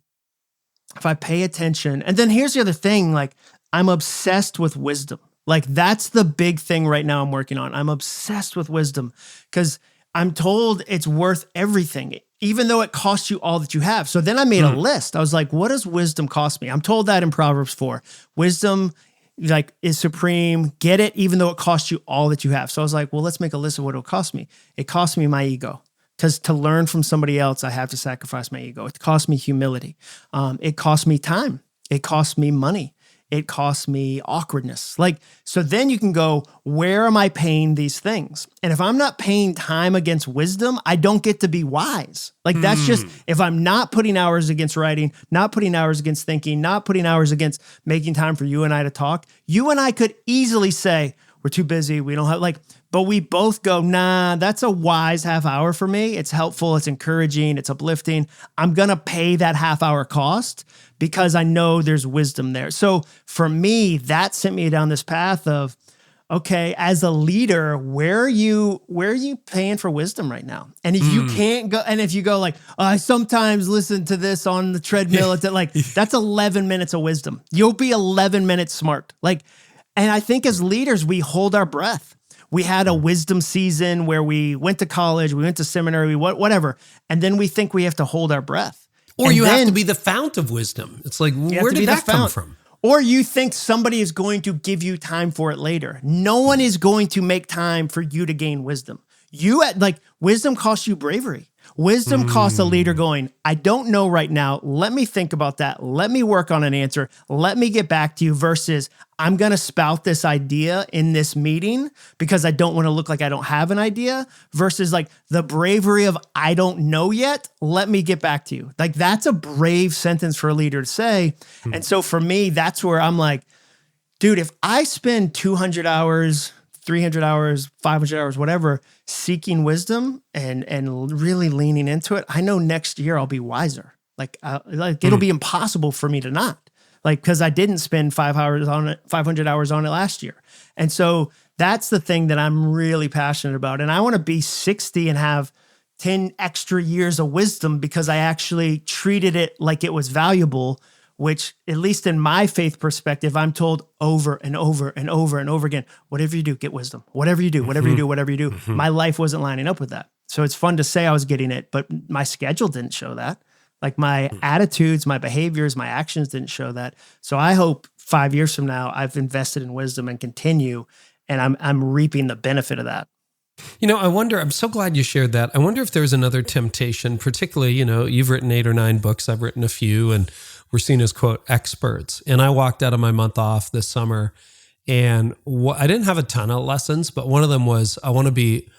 if I pay attention, and then here's the other thing, like I'm obsessed with wisdom. Like that's the big thing right now I'm working on. I'm obsessed with wisdom because I'm told it's worth everything, even though it costs you all that you have. So then I made a list. I was like, what does wisdom cost me? I'm told that in Proverbs 4. Wisdom like is supreme. Get it, even though it costs you all that you have. So I was like, well, let's make a list of what it'll cost me. It cost me my ego. Because to learn from somebody else, I have to sacrifice my ego. It cost me humility. It cost me time. It cost me money. It costs me awkwardness. Like, so then you can go, where am I paying these things? And if I'm not paying time against wisdom, I don't get to be wise. Like that's just, if I'm not putting hours against writing, not putting hours against thinking, not putting hours against making time for you and I to talk, you and I could easily say, we're too busy. We don't have but we both go, nah, that's a wise half hour for me. It's helpful. It's encouraging. It's uplifting. I'm going to pay that half hour cost because I know there's wisdom there. So for me, that sent me down this path of, okay, as a leader, where are you paying for wisdom right now? And if you can't go, and if you go like, I sometimes listen to this on the treadmill, it's like, that's 11 minutes of wisdom. You'll be 11 minutes smart. Like, and I think as leaders, we hold our breath. We had a wisdom season where we went to college, we went to seminary, whatever. And then we think we have to hold our breath. Or you have to be the fount of wisdom. It's like, where did that come from? Or you think somebody is going to give you time for it later. No one is going to make time for you to gain wisdom. Wisdom costs you bravery. Wisdom costs a leader going, I don't know right now. Let me think about that. Let me work on an answer. Let me get back to you versus I'm going to spout this idea in this meeting because I don't want to look like I don't have an idea versus like the bravery of I don't know yet. Let me get back to you. Like that's a brave sentence for a leader to say. And so for me, that's where I'm like, dude, if I spend 200 hours, 300 hours, 500 hours, whatever, seeking wisdom and really leaning into it, I know next year I'll be wiser. It'll be impossible for me to not, because I didn't spend 500 hours on it last year. And so that's the thing that I'm really passionate about. And I want to be 60 and have 10 extra years of wisdom because I actually treated it like it was valuable, which at least in my faith perspective, I'm told over and over and over and over again, whatever you do, get wisdom. Whatever you do, whatever you do, whatever you do. My life wasn't lining up with that. So it's fun to say I was getting it, but my schedule didn't show that. Like my attitudes, my behaviors, my actions didn't show that. So I hope 5 years from now, I've invested in wisdom and continue, and I'm reaping the benefit of that. I wonder, I'm so glad you shared that. I wonder if there's another temptation, particularly, you've written 8 or 9 books, I've written a few, and we're seen as, quote, experts. And I walked out of my month off this summer, and I didn't have a ton of lessons, but one of them was I want to be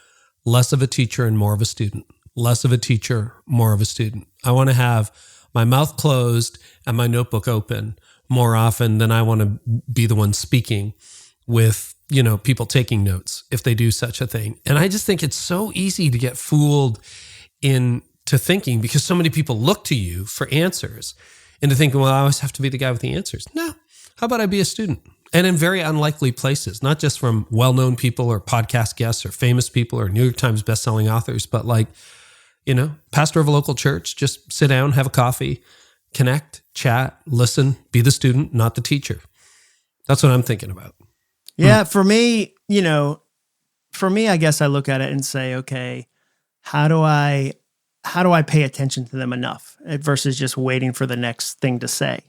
less of a teacher and more of a student. Less of a teacher, more of a student. I want to have my mouth closed and my notebook open more often than I want to be the one speaking with, people taking notes if they do such a thing. And I just think it's so easy to get fooled into thinking because so many people look to you for answers and to think, well, I always have to be the guy with the answers. No, how about I be a student? And in very unlikely places, not just from well-known people or podcast guests or famous people or New York Times bestselling authors, but pastor of a local church, just sit down, have a coffee, connect, chat, listen, be the student, not the teacher. That's what I'm thinking about. Yeah, for me, I guess I look at it and say, okay, how do I pay attention to them enough versus just waiting for the next thing to say,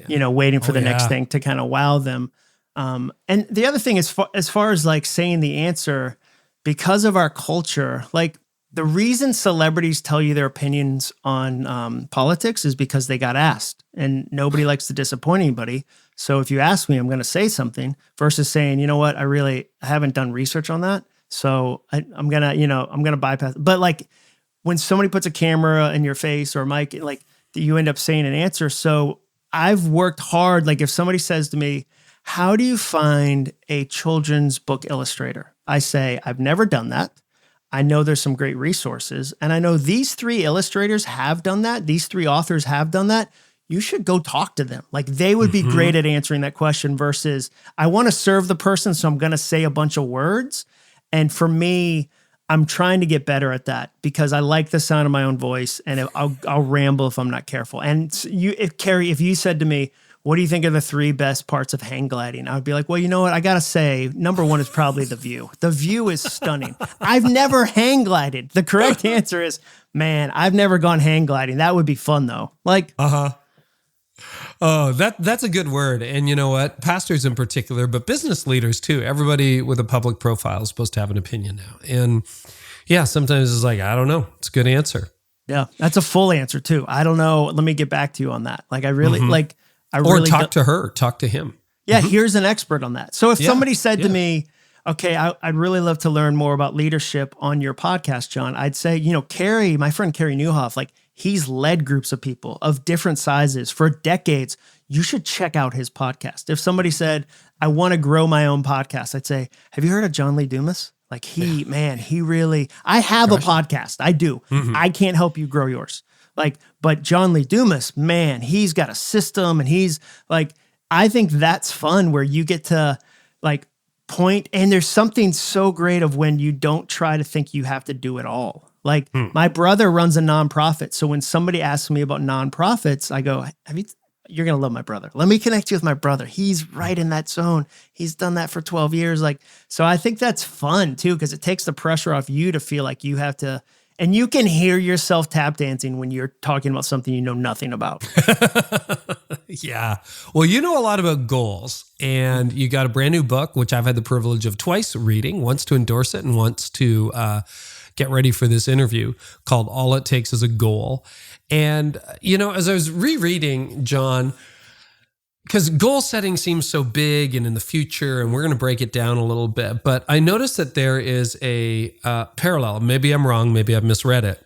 waiting for the next thing to kind of wow them. And the other thing is, as far as like saying the answer, because of our culture, like the reason celebrities tell you their opinions on politics is because they got asked, and nobody likes to disappoint anybody. So if you ask me, I'm going to say something versus saying, you know what, I haven't done research on that. So I'm going to bypass. But like when somebody puts a camera in your face or a mic, like you end up saying an answer. So I've worked hard. Like if somebody says to me, how do you find a children's book illustrator? I say, I've never done that. I know there's some great resources, and I know these 3 illustrators have done that. These 3 authors have done that. You should go talk to them. Like they would be great at answering that question versus I want to serve the person, so I'm going to say a bunch of words. And for me, I'm trying to get better at that because I like the sound of my own voice, and I'll ramble if I'm not careful. And Carrie, if you said to me, what do you think are the 3 best parts of hang gliding? I would be like, well, you know what? I got to say, number 1 is probably the view. The view is stunning. I've never hang glided. The correct answer is, man, I've never gone hang gliding. That would be fun though. Like, Oh, that's a good word. And you know what? Pastors in particular, but business leaders too. Everybody with a public profile is supposed to have an opinion now. And yeah, sometimes it's like, I don't know. It's a good answer. Yeah, that's a full answer too. I don't know. Let me get back to you on that. Like I really talk to her, talk to him. Yeah, here's an expert on that. So if somebody said to me, okay, I'd really love to learn more about leadership on your podcast, John, I'd say, Carrie, my friend Carrie Newhoff, like he's led groups of people of different sizes for decades. You should check out his podcast. If somebody said, I want to grow my own podcast, I'd say, have you heard of John Lee Dumas? Like he really, I have a podcast. I do. I can't help you grow yours. But John Lee Dumas, man, he's got a system, and he's like, I think that's fun where you get to like point. And there's something so great of when you don't try to think you have to do it all. Like my brother runs a nonprofit. So when somebody asks me about nonprofits, I go, you're going to love my brother. Let me connect you with my brother. He's right in that zone. He's done that for 12 years. Like, so I think that's fun too, because it takes the pressure off you to feel like you have to, and you can hear yourself tap dancing when you're talking about something you know nothing about. Yeah. Well, you know a lot about goals, and you got a brand new book, which I've had the privilege of twice reading, once to endorse it and once to get ready for this interview, called All It Takes Is a Goal. And, as I was rereading, John, because goal setting seems so big and in the future, and we're going to break it down a little bit, but I noticed that there is a parallel. Maybe I'm wrong. Maybe I've misread it.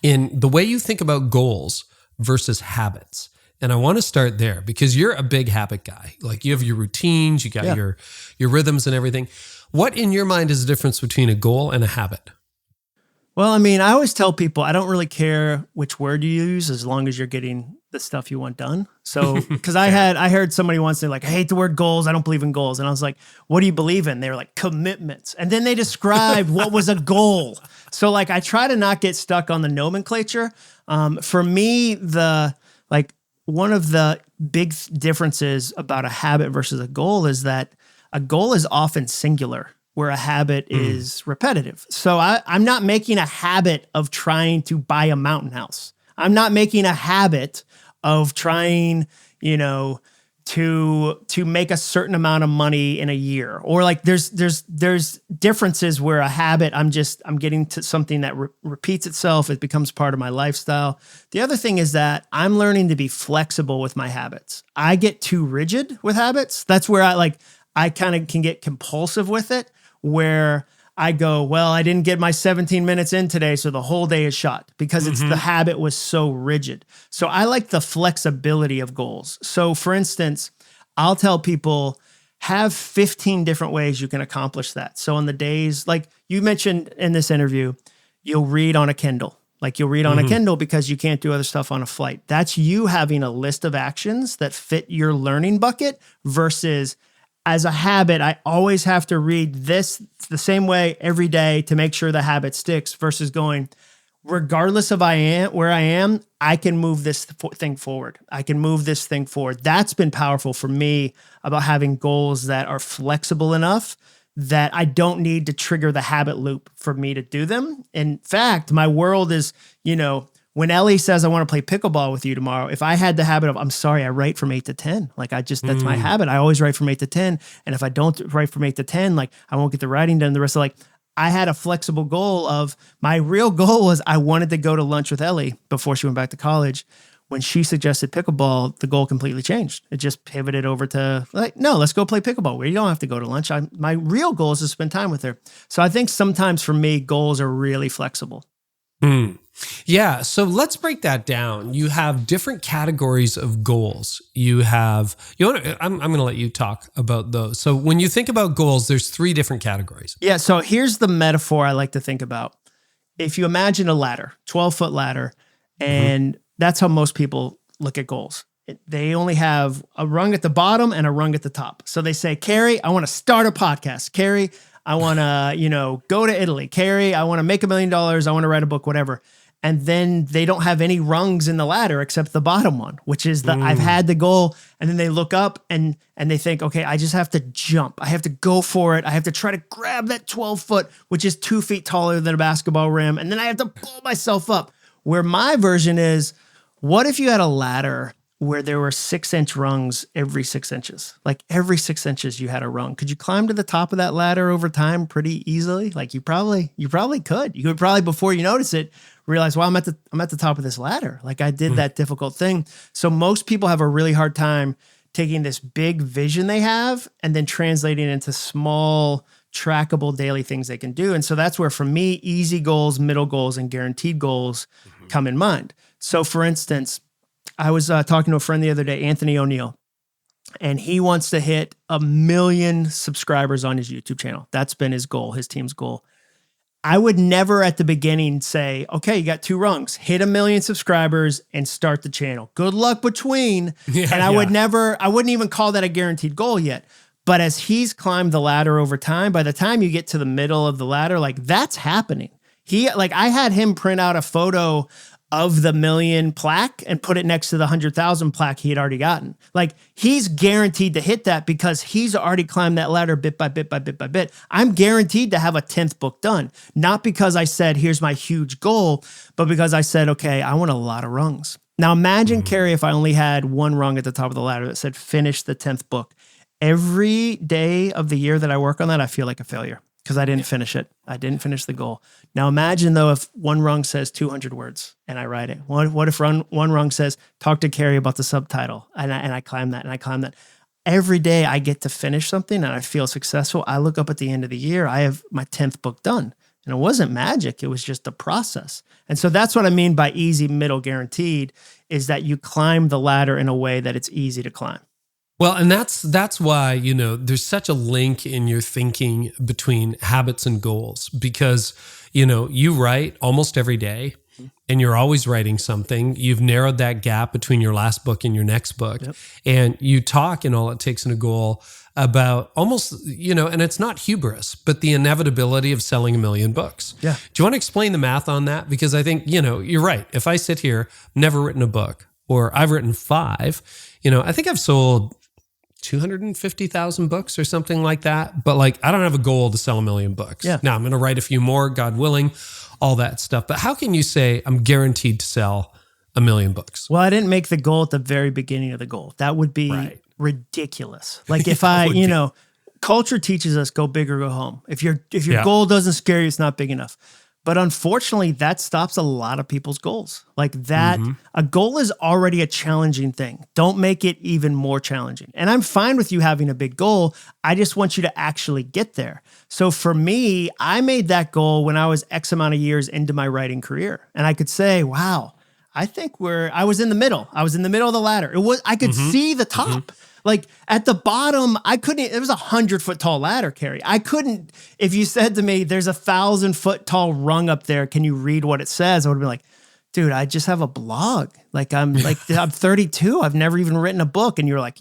In the way you think about goals versus habits. And I want to start there because you're a big habit guy. Like, you have your routines, you got your rhythms and everything. What in your mind is the difference between a goal and a habit? Well, I mean, I always tell people I don't really care which word you use as long as you're getting the stuff you want done. So, because I heard somebody once say, like, I hate the word goals. I don't believe in goals. And I was like, what do you believe in? They were like, commitments. And then they described what was a goal. So, like, I try to not get stuck on the nomenclature. For me, one of the big differences about a habit versus a goal is that a goal is often singular, where a habit is repetitive. So I'm not making a habit of trying to buy a mountain house. I'm not making a habit of trying, to make a certain amount of money in a year. Or like there's differences where a habit, I'm getting to something that repeats itself. It becomes part of my lifestyle. The other thing is that I'm learning to be flexible with my habits. I get too rigid with habits. That's where I kind of can get compulsive with it, where I go, well, I didn't get my 17 minutes in today, so the whole day is shot because it's the habit was so rigid. So I like the flexibility of goals. So for instance, I'll tell people, have 15 different ways you can accomplish that. So on the days, like you mentioned in this interview, you'll read on a Kindle. Like you'll read on a Kindle because you can't do other stuff on a flight. That's you having a list of actions that fit your learning bucket versus, as a habit, I always have to read this the same way every day to make sure the habit sticks versus going, regardless of where I am, I can move this thing forward. I can move this thing forward. That's been powerful for me about having goals that are flexible enough that I don't need to trigger the habit loop for me to do them. In fact, my world is, when Ellie says, I want to play pickleball with you tomorrow, if I had the habit of, I'm sorry, I write from 8 to 10. Like that's my habit. I always write from 8 to 10. And if I don't write from 8 to 10, like I won't get the writing done. The rest of I had a flexible goal of, my real goal was I wanted to go to lunch with Ellie before she went back to college. When she suggested pickleball, the goal completely changed. It just pivoted over to no, let's go play pickleball where you don't have to go to lunch. My real goal is to spend time with her. So I think sometimes for me, goals are really flexible. Yeah. So let's break that down. You have different categories of goals. I'm going to let you talk about those. So when you think about goals, there's 3 different categories. Yeah. So here's the metaphor I like to think about. If you imagine a ladder, 12-foot ladder, and that's how most people look at goals. They only have a rung at the bottom and a rung at the top. So they say, Carrie, I want to start a podcast. Carrie, I want to, go to Italy. Carrie, I want to make $1 million. I want to write a book, whatever. And then they don't have any rungs in the ladder except the bottom one, which is I've had the goal. And then they look up and they think, okay, I just have to jump. I have to go for it. I have to try to grab that 12-foot, which is 2 feet taller than a basketball rim. And then I have to pull myself up. Where my version is, what if you had a ladder where there were 6-inch rungs every 6 inches? Like every 6 inches you had a rung. Could you climb to the top of that ladder over time pretty easily? Like you probably could. You could probably, before you notice it, realize, well, I'm at the top of this ladder. Like I did that difficult thing. So most people have a really hard time taking this big vision they have and then translating it into small, trackable daily things they can do. And so that's where, for me, easy goals, middle goals, and guaranteed goals come in mind. So for instance, I was talking to a friend the other day, Anthony O'Neill, and he wants to hit 1 million subscribers on his YouTube channel. That's been his goal, his team's goal. I would never at the beginning say, okay, you got 2 rungs, hit 1 million subscribers and start the channel. Good luck between. I wouldn't even call that a guaranteed goal yet. But as he's climbed the ladder over time, by the time you get to the middle of the ladder, like that's happening. I had him print out a photo of the 1 million plaque and put it next to the 100,000 plaque he had already gotten. Like he's guaranteed to hit that because he's already climbed that ladder bit by bit by bit by bit. I'm guaranteed to have a 10th book done, not because I said, here's my huge goal, but because I said, okay, I want a lot of rungs. Now imagine, Carey, if I only had one rung at the top of the ladder that said, finish the 10th book. Every day of the year that I work on that, I feel like a failure because I didn't finish it. I didn't finish the goal. Now imagine though, if one rung says 200 words and I write it. What if one rung says, talk to Carey about the subtitle, and I climb that and I climb that. Every day I get to finish something and I feel successful. I look up at the end of the year, I have my 10th book done. And it wasn't magic. It was just a process. And so that's what I mean by easy, middle, guaranteed, is that you climb the ladder in a way that it's easy to climb. Well, and that's why, there's such a link in your thinking between habits and goals, because, you write almost every day and you're always writing something. You've narrowed that gap between your last book and your next book. Yep. And you talk in All It Takes in a Goal about almost, and it's not hubris, but the inevitability of selling 1 million books. Yeah. Do you want to explain the math on that? Because I think, you're right. If I sit here, never written a book, or I've written 5, I think I've sold 250,000 books or something like that. But I don't have a goal to sell 1 million books. Yeah. Now I'm going to write a few more, God willing, all that stuff. But how can you say I'm guaranteed to sell 1 million books? Well, I didn't make the goal at the very beginning of the goal. That would be ridiculous. Like if culture teaches us go big or go home. If your goal doesn't scare you, it's not big enough. But unfortunately, that stops a lot of people's goals. Like that, a goal is already a challenging thing. Don't make it even more challenging. And I'm fine with you having a big goal. I just want you to actually get there. So for me, I made that goal when I was X amount of years into my writing career. And I could say, wow, I think I was in the middle. I was in the middle of the ladder. I could see the top. Like at the bottom, it was 100-foot tall ladder, Carey. I couldn't, if you said to me, there's 1,000-foot tall rung up there, can you read what it says? I would be like, dude, I just have a blog. I'm 32. I've never even written a book. And you're like,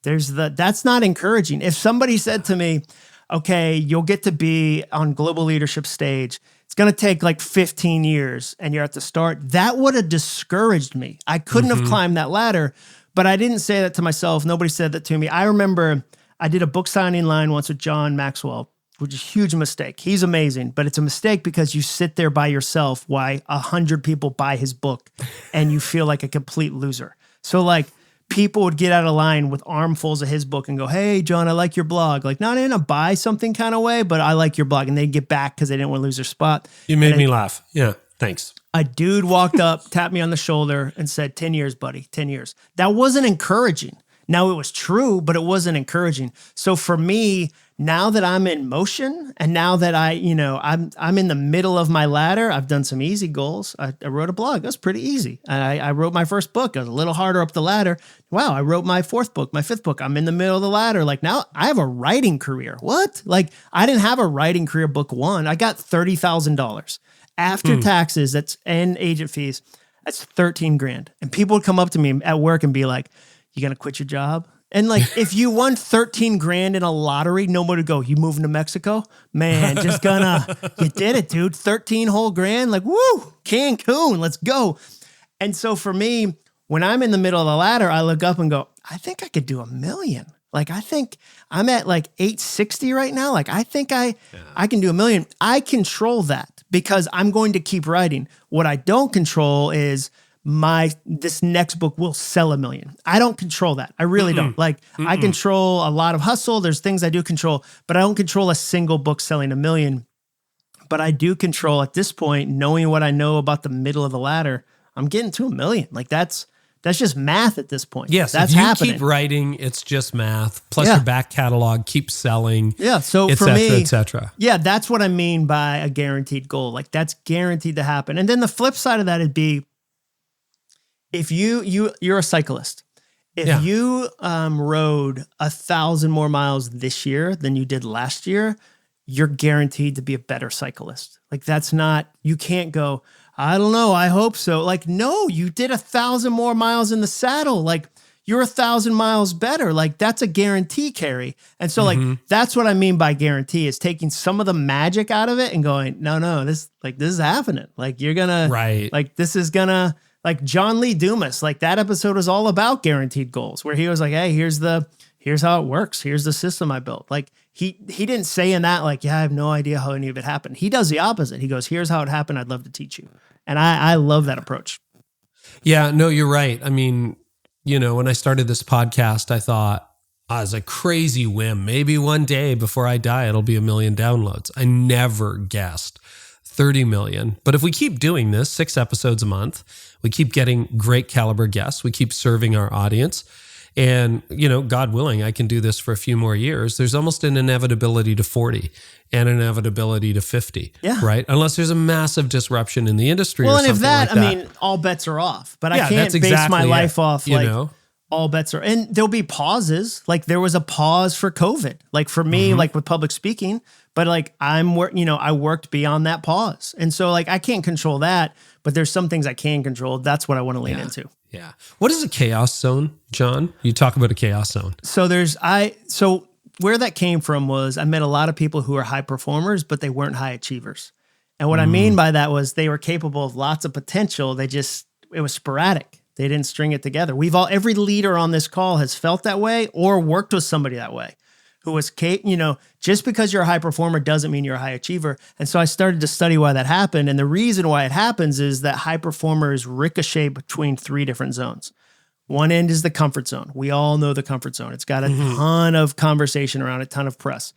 that's not encouraging. If somebody said to me, okay, you'll get to be on global leadership stage, it's going to take 15 years and you're at the start, that would have discouraged me. I couldn't have climbed that ladder. But I didn't say that to myself. Nobody said that to me. I remember I did a book signing line once with John Maxwell, which is a huge mistake. He's amazing, but it's a mistake because you sit there by yourself while 100 people buy his book and you feel like a complete loser. So people would get out of line with armfuls of his book and go, hey, John, I like your blog. Not in a buy something kind of way, but I like your blog. And they'd get back because they didn't want to lose their spot. You made me laugh. Yeah, thanks. A dude walked up, tapped me on the shoulder and said, 10 years, buddy, 10 years. That wasn't encouraging. Now it was true, but it wasn't encouraging. So for me, now that I'm in motion and now that I'm in the middle of my ladder, I've done some easy goals. I wrote a blog. That's pretty easy. I wrote my first book. It was a little harder up the ladder. Wow, I wrote my 4th book, my 5th book. I'm in the middle of the ladder. Now I have a writing career. What? I didn't have a writing career book 1. I got $30,000. After taxes, and agent fees, that's $13,000. And people would come up to me at work and be like, you gonna quit your job? And if you won $13,000 in a lottery, nobody would go, you moving to Mexico? Man, you did it, dude. 13 whole grand. Woo, Cancun, let's go. And so for me, when I'm in the middle of the ladder, I look up and go, I think I could do 1 million. I think I'm at 860 right now. I think I can do 1 million. I control that because I'm going to keep writing. What I don't control is this next book will sell 1 million. I don't control that. I really don't. I control a lot of hustle. There's things I do control, but I don't control a single book selling 1 million. But I do control at this point, knowing what I know about the middle of the ladder, I'm getting to 1 million. That's just math at this point. Yes, that's if you happening. keep writing, it's just math. Plus your back catalog keeps selling. Yeah, so for me, et cetera. Yeah, that's what I mean by a guaranteed goal. That's guaranteed to happen. And then the flip side of that would be, if you're a cyclist, if you rode 1,000 more miles this year than you did last year, you're guaranteed to be a better cyclist. That's not, you can't go, I don't know, I hope so. No, you did 1,000 more miles in the saddle. you're 1,000 miles better. Like that's a guarantee, Carrie. And so like, that's what I mean by guarantee, is taking some of the magic out of it and going, no, this is happening. Like you're gonna, like this is gonna, like John Lee Dumas, like that episode was all about guaranteed goals, where he was like, hey, here's how it works. Here's the system I built. Like he didn't say in that, like, yeah, I have no idea how any of it happened. He does the opposite. He goes, here's how it happened. I'd love to teach you. And I love that approach. Yeah, no, you're right. I mean, when I started this podcast, I thought, as a crazy whim, maybe one day before I die, it'll be 1 million downloads. I never guessed 30 million. But if we keep doing this 6 episodes a month, we keep getting great caliber guests, we keep serving our audience, and, God willing, I can do this for a few more years. There's almost an inevitability to 40 and an inevitability to 50, right? Unless there's a massive disruption in the industry or something like that. I mean, all bets are off. But I can't base my life off, like, all bets are... And there'll be pauses. Like, there was a pause for COVID. Like, for me, like, with public speaking. But, like, I worked beyond that pause. And so, like, I can't control that. But there's some things I can control. That's what I want to lean into. Yeah. What is a chaos zone, John? You talk about a chaos zone. So where that came from was I met a lot of people who are high performers, but they weren't high achievers. And what I mean by that was they were capable of lots of potential. It was sporadic. They didn't string it together. Every leader on this call has felt that way or worked with somebody that way, who was, just because you're a high performer doesn't mean you're a high achiever. And so I started to study why that happened. And the reason why it happens is that high performers ricochet between 3 different zones. One end is the comfort zone. We all know the comfort zone. It's got a ton of conversation around, a ton of press.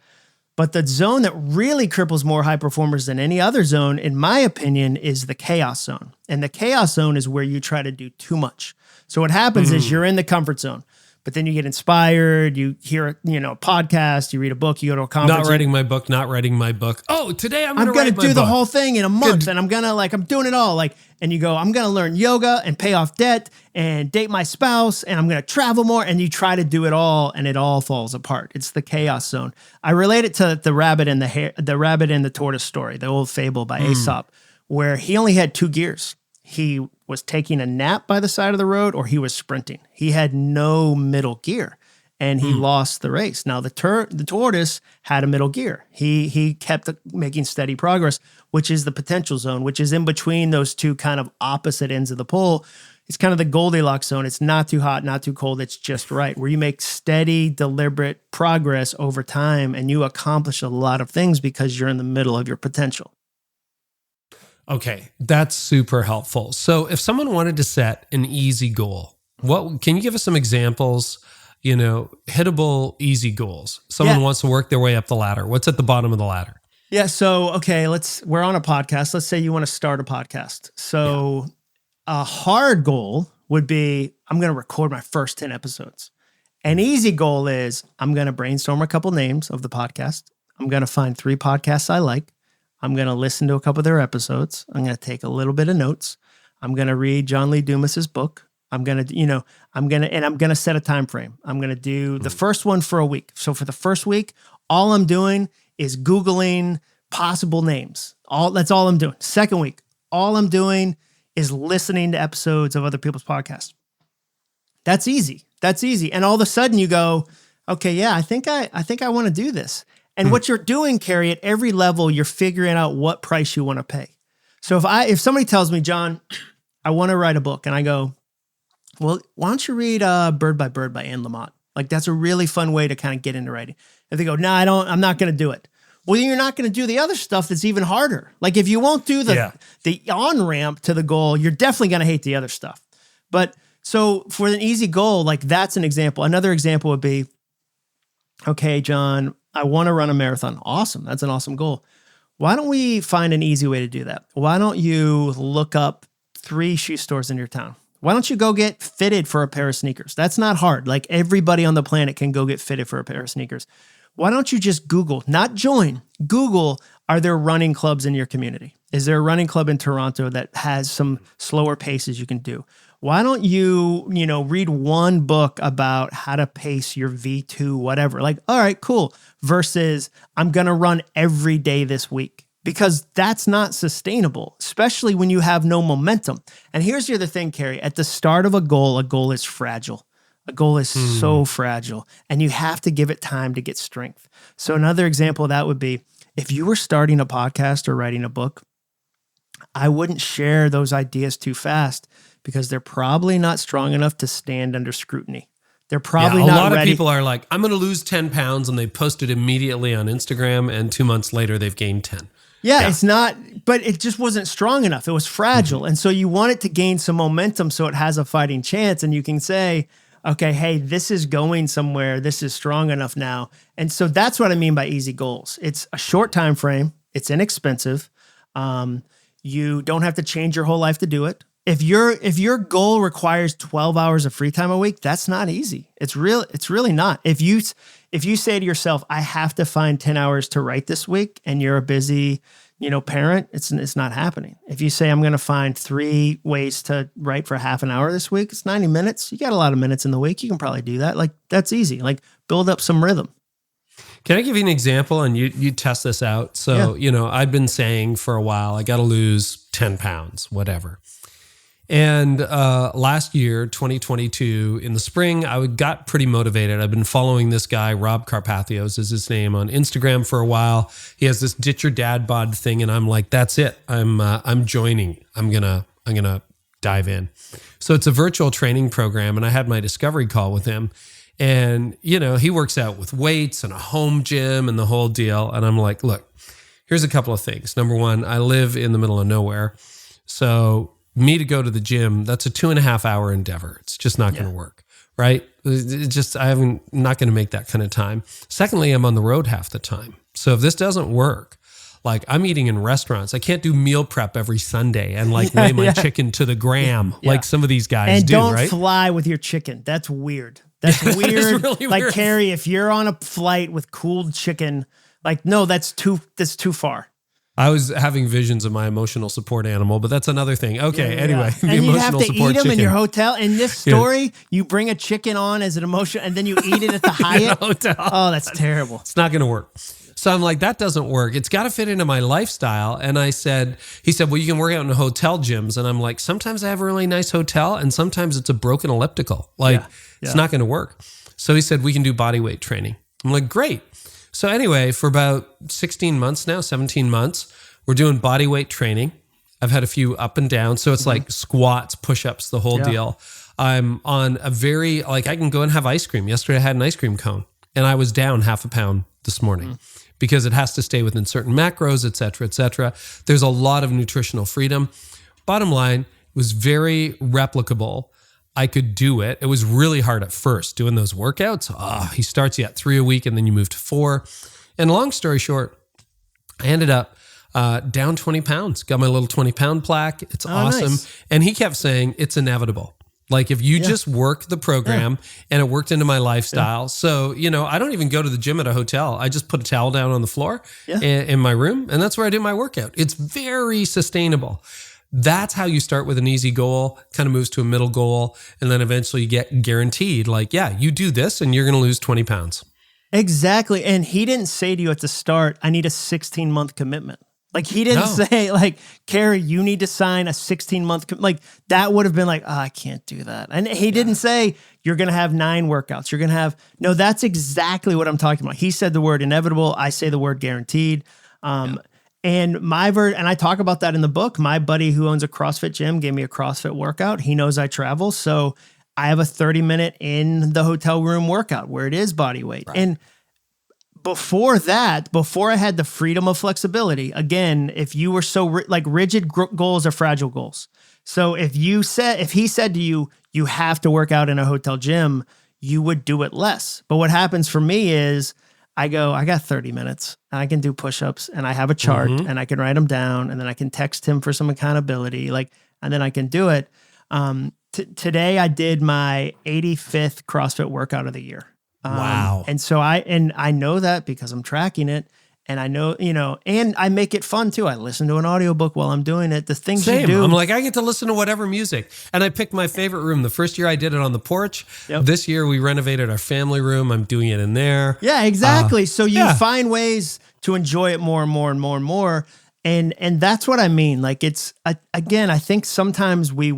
But the zone that really cripples more high performers than any other zone, in my opinion, is the chaos zone. And the chaos zone is where you try to do too much. So what happens is you're in the comfort zone. But then you get inspired, you hear, a podcast, you read a book, you go to a conference. Not writing my book. Oh, today I'm going to do the whole thing in a month. And I'm doing it all. And you go, I'm going to learn yoga and pay off debt and date my spouse. And I'm going to travel more. And you try to do it all and it all falls apart. It's the chaos zone. I relate it to the rabbit and the tortoise story, the old fable by Aesop, where he only had 2 gears. He was taking a nap by the side of the road or he was sprinting. He had no middle gear and he lost the race. Now the tortoise had a middle gear. He kept making steady progress, which is the potential zone, which is in between those 2 kind of opposite ends of the pole. It's kind of the Goldilocks zone. It's not too hot, not too cold. It's just right, where you make steady, deliberate progress over time and you accomplish a lot of things because you're in the middle of your potential. Okay, that's super helpful. So if someone wanted to set an easy goal, what can you give us some examples, hittable easy goals? Someone wants to work their way up the ladder. What's at the bottom of the ladder? Yeah, so okay, we're on a podcast. Let's say you want to start a podcast. So a hard goal would be, I'm going to record my first 10 episodes. An easy goal is, I'm going to brainstorm a couple names of the podcast. I'm going to find 3 podcasts I like. I'm going to listen to a couple of their episodes. I'm going to take a little bit of notes. I'm going to read John Lee Dumas's book. I'm going to set a time frame. I'm going to do the first one for a week. So for the first week, all I'm doing is Googling possible names. That's all I'm doing. Second week, all I'm doing is listening to episodes of other people's podcasts. That's easy. And all of a sudden you go, okay, yeah, I think I want to do this. And what you're doing, Carrie, at every level, you're figuring out what price you want to pay. So if somebody tells me, John, I want to write a book, and I go, well, why don't you read Bird by Bird by Anne Lamott? Like, that's a really fun way to kind of get into writing. If they go, no, I'm not going to do it. Well, then you're not going to do the other stuff that's even harder. Like, if you won't do the on-ramp to the goal, you're definitely going to hate the other stuff. But so for an easy goal, like, that's an example. Another example would be, okay, John, I want to run a marathon. Awesome. That's an awesome goal. Why don't we find an easy way to do that? Why don't you look up 3 shoe stores in your town? Why don't you go get fitted for a pair of sneakers? That's not hard. Like, everybody on the planet can go get fitted for a pair of sneakers. Why don't you just Google, not join, Google, are there running clubs in your community? Is there a running club in Toronto that has some slower paces you can do? Why don't you, read one book about how to pace your V2, whatever? Like, all right, cool. Versus, I'm going to run every day this week. Because that's not sustainable, especially when you have no momentum. And here's the other thing, Carrie. At the start of a goal is fragile. A goal is so fragile, and you have to give it time to get strength. So another example of that would be if you were starting a podcast or writing a book, I wouldn't share those ideas too fast because they're probably not strong enough to stand under scrutiny. They're probably a not lot ready. of people are like, I'm going to lose 10 pounds, and they post it immediately on Instagram, and 2 months later, they've gained 10. Yeah, it's not, but it just wasn't strong enough. It was fragile. And so you want it to gain some momentum so it has a fighting chance. And you can say, okay, hey, this is going somewhere. This is strong enough now. And so that's what I mean by easy goals. It's a short time frame. It's inexpensive. You don't have to change your whole life to do it. If your goal requires 12 hours of free time a week, that's not easy. It's really not. If you say to yourself, I have to find 10 hours to write this week, and you're a busy, parent, it's not happening. If you say I'm going to find 3 ways to write for half an hour this week, it's 90 minutes. You got a lot of minutes in the week. You can probably do that. Like, that's easy. Like, build up some rhythm. Can I give you an example and you test this out? So, I've been saying for a while, I got to lose 10 pounds, whatever. And last year, 2022, in the spring, I got pretty motivated. I've been following this guy, Rob Carpathios is his name, on Instagram for a while. He has this Ditch Your Dad Bod thing, and I'm like, that's it. I'm joining. I'm gonna dive in. So it's a virtual training program, and I had my discovery call with him. And he works out with weights and a home gym and the whole deal. And I'm like, look, here's a couple of things. Number one, I live in the middle of nowhere, so me to go to the gym, that's a 2.5 hour endeavor. It's just not going to work, right? I'm not going to make that kind of time. Secondly, I'm on the road half the time. So if this doesn't work, like I'm eating in restaurants, I can't do meal prep every Sunday and weigh my chicken to the gram like some of these guys and do, don't right? fly with your chicken. That's weird. That's weird. Really like weird. Carrie, if you're on a flight with cooled chicken, no, that's too far. I was having visions of my emotional support animal, but that's another thing. Okay, anyway, the and you have emotional to support eat them chicken. in your hotel. In this story, you bring a chicken on as an emotion, and then you eat it at the Hyatt. Hotel. Oh, that's terrible. It's not going to work. So I'm like, that doesn't work. It's got to fit into my lifestyle. And he said, well, you can work out in hotel gyms. And I'm like, sometimes I have a really nice hotel, and sometimes it's a broken elliptical. It's not going to work. So he said, we can do body weight training. I'm like, great. So anyway, for about 17 months, we're doing body weight training. I've had a few up and down. So it's like squats, push-ups, the whole deal. I'm on a very, I can go and have ice cream. Yesterday I had an ice cream cone, and I was down 0.5 pound this morning because it has to stay within certain macros, et cetera, et cetera. There's a lot of nutritional freedom. Bottom line, it was very replicable. I could do it. It was really hard at first doing those workouts. He starts you at 3 a week, and then you move to 4. And long story short, I ended up down 20 pounds, got my little 20-pound plaque. It's awesome. Nice. And he kept saying it's inevitable. Like if you just work the program, and it worked into my lifestyle. So, I don't even go to the gym at a hotel. I just put a towel down on the floor in my room, and that's where I do my workout. It's very sustainable. That's how you start with an easy goal, kind of moves to a middle goal, and then eventually you get guaranteed, you do this and you're going to lose 20 pounds. Exactly. And he didn't say to you at the start, I need a 16-month commitment. He didn't say, Carrie, you need to sign a 16-month. That would have been I can't do that. And he didn't say, you're going to have 9 workouts. You're going to have, no, that's exactly what I'm talking about. He said the word inevitable. I say the word guaranteed. And and I talk about that in the book. My buddy who owns a CrossFit gym gave me a CrossFit workout. He knows I travel. So I have a 30-minute in the hotel room workout where it is body weight. Right. And before I had the freedom of flexibility, again, if you were so rigid goals are fragile goals. So if he said to you, you have to work out in a hotel gym, you would do it less. But what happens for me is I got 30 minutes and I can do push-ups and I have a chart and I can write them down and then I can text him for some accountability, and then I can do it. Today I did my 85th CrossFit workout of the year. Wow. And so I know that because I'm tracking it, and I know, and I make it fun too. I listen to an audiobook while I'm doing it. The things you do. I'm I get to listen to whatever music. And I picked my favorite room. The first year I did it on the porch. Yep. This year we renovated our family room. I'm doing it in there. Yeah, exactly. So you find ways to enjoy it more and more and more and more. And that's what I mean. It's, again, I think sometimes we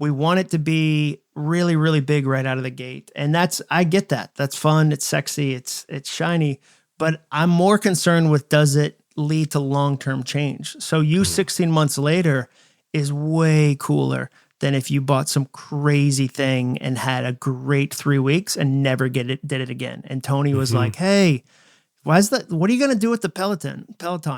want it to be really, really big right out of the gate. And I get that. That's fun. It's sexy. It's shiny. But I'm more concerned with, does it lead to long-term change? So 16 months later is way cooler than if you bought some crazy thing and had a great 3 weeks and never did it again. And Tony was like, hey, what are you going to do with the Peloton?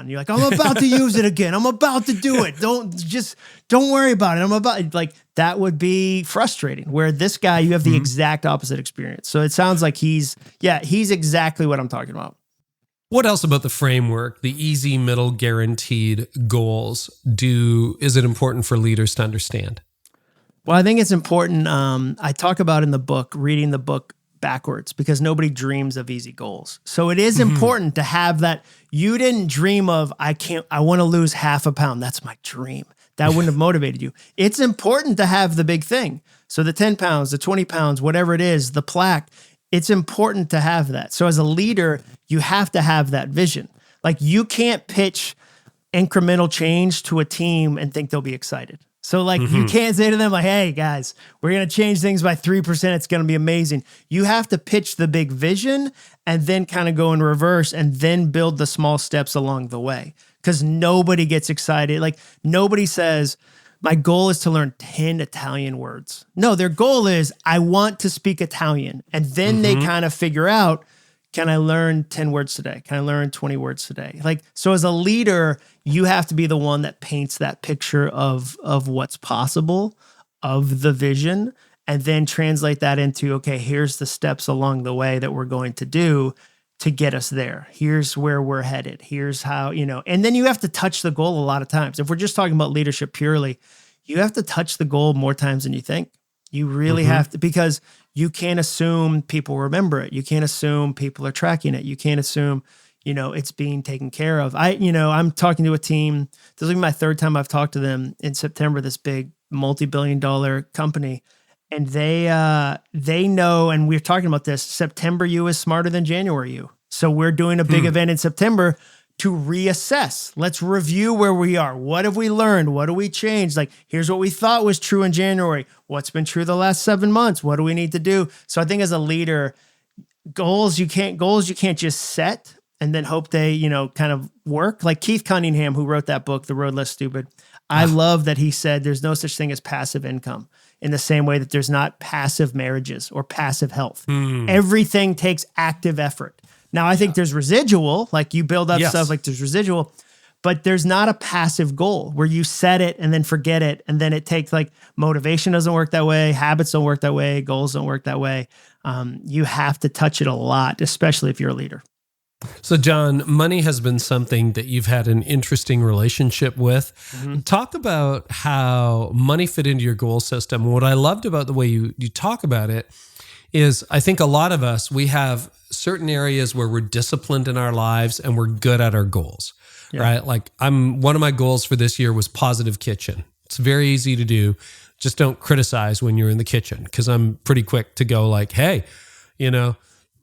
You're like, I'm about to use it again. I'm about to do it. Don't worry about it. Like, that would be frustrating. Where this guy, you have the exact opposite experience. So it sounds like he's exactly what I'm talking about. What else about the framework, the easy, middle, guaranteed goals, is it important for leaders to understand? Well, I think it's important. I talk about in the book, reading the book backwards, because nobody dreams of easy goals. So it is important to have that. You didn't dream of, I want to lose half a pound. That's my dream. That wouldn't have motivated you. It's important to have the big thing. So the 10 pounds, the 20 pounds, whatever it is, the plaque, it's important to have that. So as a leader, you have to have that vision. Like, you can't pitch incremental change to a team and think they'll be excited. So like, you can't say to them like, hey guys, we're going to change things by 3%. It's going to be amazing. You have to pitch the big vision and then kind of go in reverse and then build the small steps along the way. Because nobody gets excited. Like, nobody says, my goal is to learn 10 Italian words. No, their goal is, I want to speak Italian. And then they kind of figure out, can I learn 10 words today? Can I learn 20 words today? Like, so as a leader, you have to be the one that paints that picture of what's possible, of the vision, and then translate that into, okay, here's the steps along the way that we're going to do to get us there. Here's where we're headed. Here's how, and then you have to touch the goal a lot of times. If we're just talking about leadership purely, you have to touch the goal more times than you think. You really have to, because you can't assume people remember it. You can't assume people are tracking it. You can't assume, it's being taken care of. I'm talking to a team. This will be my third time I've talked to them in September, this big multi-billion-dollar company. And they know, and we're talking about this, September you is smarter than January you. So we're doing a big event in September to reassess. Let's review where we are. What have we learned? What do we change? Like, here's what we thought was true in January. What's been true the last 7 months? What do we need to do? So I think as a leader, goals you can't just set and then hope they, kind of work. Like Keith Cunningham, who wrote that book, The Road Less Stupid. I love that he said there's no such thing as passive income, in the same way that there's not passive marriages or passive health. Everything takes active effort. Now, I think there's residual, like you build up stuff, like there's residual, but there's not a passive goal where you set it and then forget it. And then it takes, like, motivation doesn't work that way. Habits don't work that way. Goals don't work that way. You have to touch it a lot, especially if you're a leader. So, John, money has been something that you've had an interesting relationship with. Talk about how money fit into your goal system. What I loved about the way you talk about it is, I think a lot of us, we have certain areas where we're disciplined in our lives and we're good at our goals, right? Like, one of my goals for this year was positive kitchen. It's very easy to do. Just don't criticize when you're in the kitchen, because I'm pretty quick to go like, hey,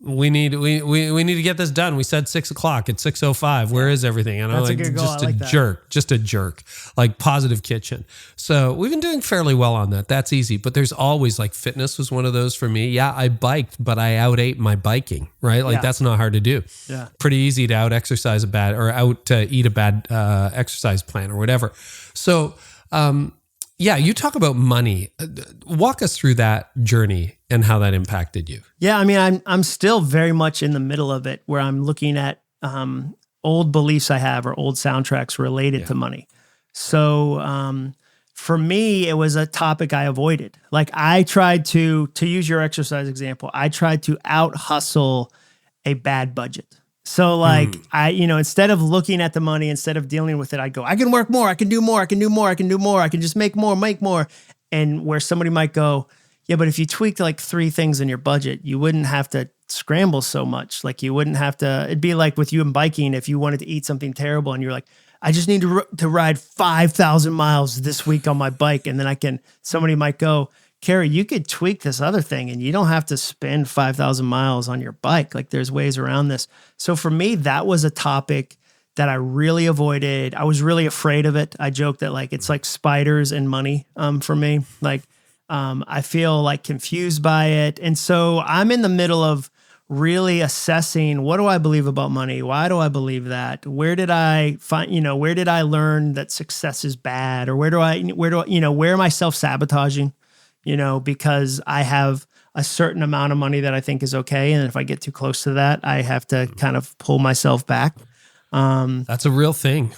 we need to get this done. We said 6 o'clock. It's 6:05. Where is everything? And That's I'm a good goal. just a jerk, like positive kitchen. So we've been doing fairly well on that. That's easy. But there's always, like, fitness was one of those for me. Yeah, I biked, but I out-ate my biking, right? Like, that's not hard to do. Yeah. Pretty easy to out-exercise eat a bad exercise plan or whatever. So, you talk about money. Walk us through that journey and how that impacted you. Yeah, I mean, I'm still very much in the middle of it, where I'm looking at old beliefs I have or old soundtracks related to money. So for me, it was a topic I avoided. Like, I tried to use your exercise example, I tried to out hustle a bad budget. So like, instead of looking at the money, instead of dealing with it, I go, I can work more, I can do more, I can do more, I can do more, I can just make more. And where somebody might go, yeah, but if you tweaked like 3 things in your budget, you wouldn't have to scramble so much. Like, you wouldn't have to, it'd be like with you and biking, if you wanted to eat something terrible and you're like, I just need to ride 5,000 miles this week on my bike. And then somebody might go, Carey, you could tweak this other thing and you don't have to spend 5,000 miles on your bike. Like, there's ways around this. So for me, that was a topic that I really avoided. I was really afraid of it. I joke that, like, it's like spiders and money for me. Like, I feel like confused by it. And so I'm in the middle of really assessing, what do I believe about money? Why do I believe that? Where did I find, where did I learn that success is bad? Or where am I self-sabotaging? Because I have a certain amount of money that I think is okay. And if I get too close to that, I have to kind of pull myself back. That's a real thing.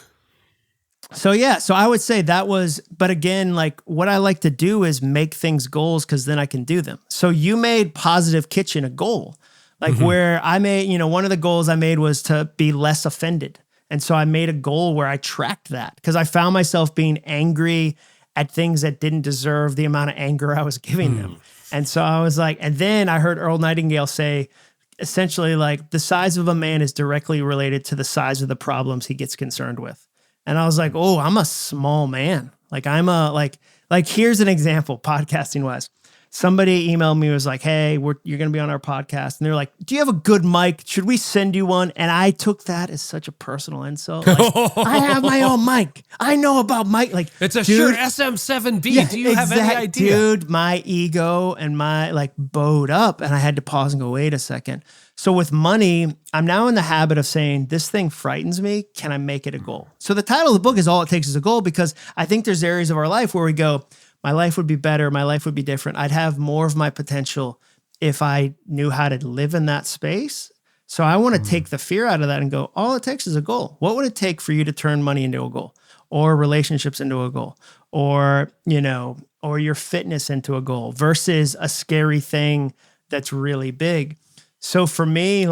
So I would say that was, but again, like what I like to do is make things goals because then I can do them. So you made Positive Kitchen a goal, like where I made, one of the goals I made was to be less offended. And so I made a goal where I tracked that because I found myself being angry at things that didn't deserve the amount of anger I was giving them. And so I was like, and then I heard Earl Nightingale say, essentially like the size of a man is directly related to the size of the problems he gets concerned with. And I was like, oh, I'm a small man. Like I'm here's an example, podcasting wise. Somebody emailed me, was like, hey, you're going to be on our podcast. And they're like, do you have a good mic? Should we send you one? And I took that as such a personal insult. Like, I have my own mic. I know about mic. Like, it's a Shure SM7B. Yeah, do you have any idea? Dude, my ego and my bowed up, and I had to pause and go, wait a second. So with money, I'm now in the habit of saying, this thing frightens me. Can I make it a goal? So the title of the book is All It Takes Is a Goal, because I think there's areas of our life where we go, my life would be better. My life would be different. I'd have more of my potential if I knew how to live in that space. So I want to take the fear out of that and go, all it takes is a goal. What would it take for you to turn money into a goal, or relationships into a goal, or, or your fitness into a goal versus a scary thing that's really big? So for me,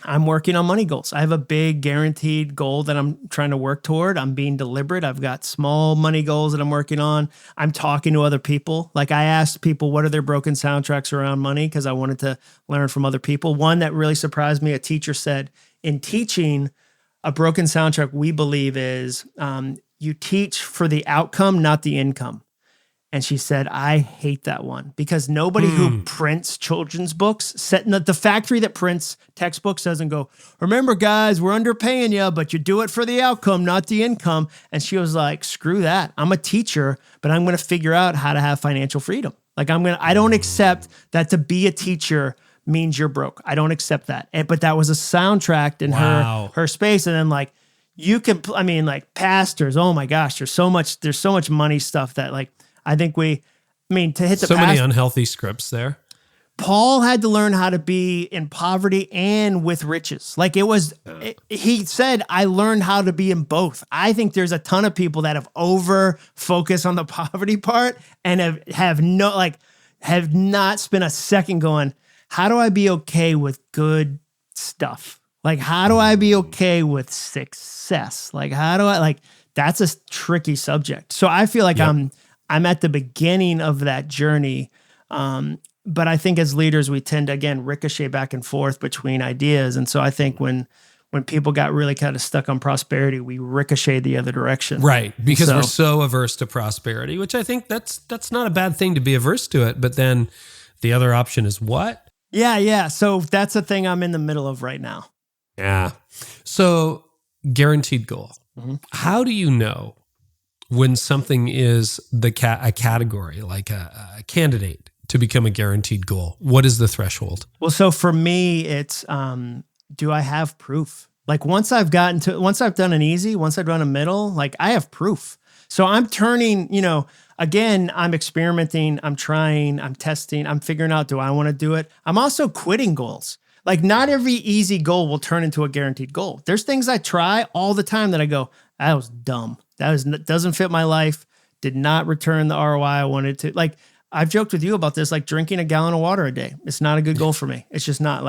I'm working on money goals. I have a big guaranteed goal that I'm trying to work toward. I'm being deliberate. I've got small money goals that I'm working on. I'm talking to other people. Like I asked people, what are their broken soundtracks around money? Because I wanted to learn from other people. One that really surprised me, a teacher said, in teaching, a broken soundtrack we believe is you teach for the outcome, not the income. And she said, I hate that one because nobody who prints children's books, the factory that prints textbooks doesn't go, remember guys, we're underpaying you, but you do it for the outcome, not the income. And she was like, screw that. I'm a teacher, but I'm going to figure out how to have financial freedom. Like I don't accept that to be a teacher means you're broke. I don't accept that. But that was a soundtrack in her space. And then you can, pastors, oh my gosh, there's so much money stuff that I think to hit the many unhealthy scripts there. Paul had to learn how to be in poverty and with riches. He said, I learned how to be in both. I think there's a ton of people that have over focused on the poverty part and have not spent a second going, how do I be okay with good stuff? How do I be okay with success? How do I that's a tricky subject. So I feel like I'm at the beginning of that journey. But I think as leaders, we tend to, again, ricochet back and forth between ideas. And so I think when people got really kind of stuck on prosperity, we ricocheted the other direction. Right. Because we're so averse to prosperity, which I think that's not a bad thing to be averse to it. But then the other option is what? Yeah. So that's a thing I'm in the middle of right now. Yeah. So guaranteed goal. Mm-hmm. How do you know when something is a category, like a candidate to become a guaranteed goal? What is the threshold? Well, so for me, it's, do I have proof? Once I've done an easy, once I've done a middle, I have proof. So I'm turning, again, I'm experimenting, I'm trying, I'm testing, I'm figuring out, do I want to do it? I'm also quitting goals. Not every easy goal will turn into a guaranteed goal. There's things I try all the time that I go, that was dumb. Doesn't fit my life, did not return the ROI I wanted to. I've joked with you about this, drinking a gallon of water a day. It's not a good goal for me. It's just not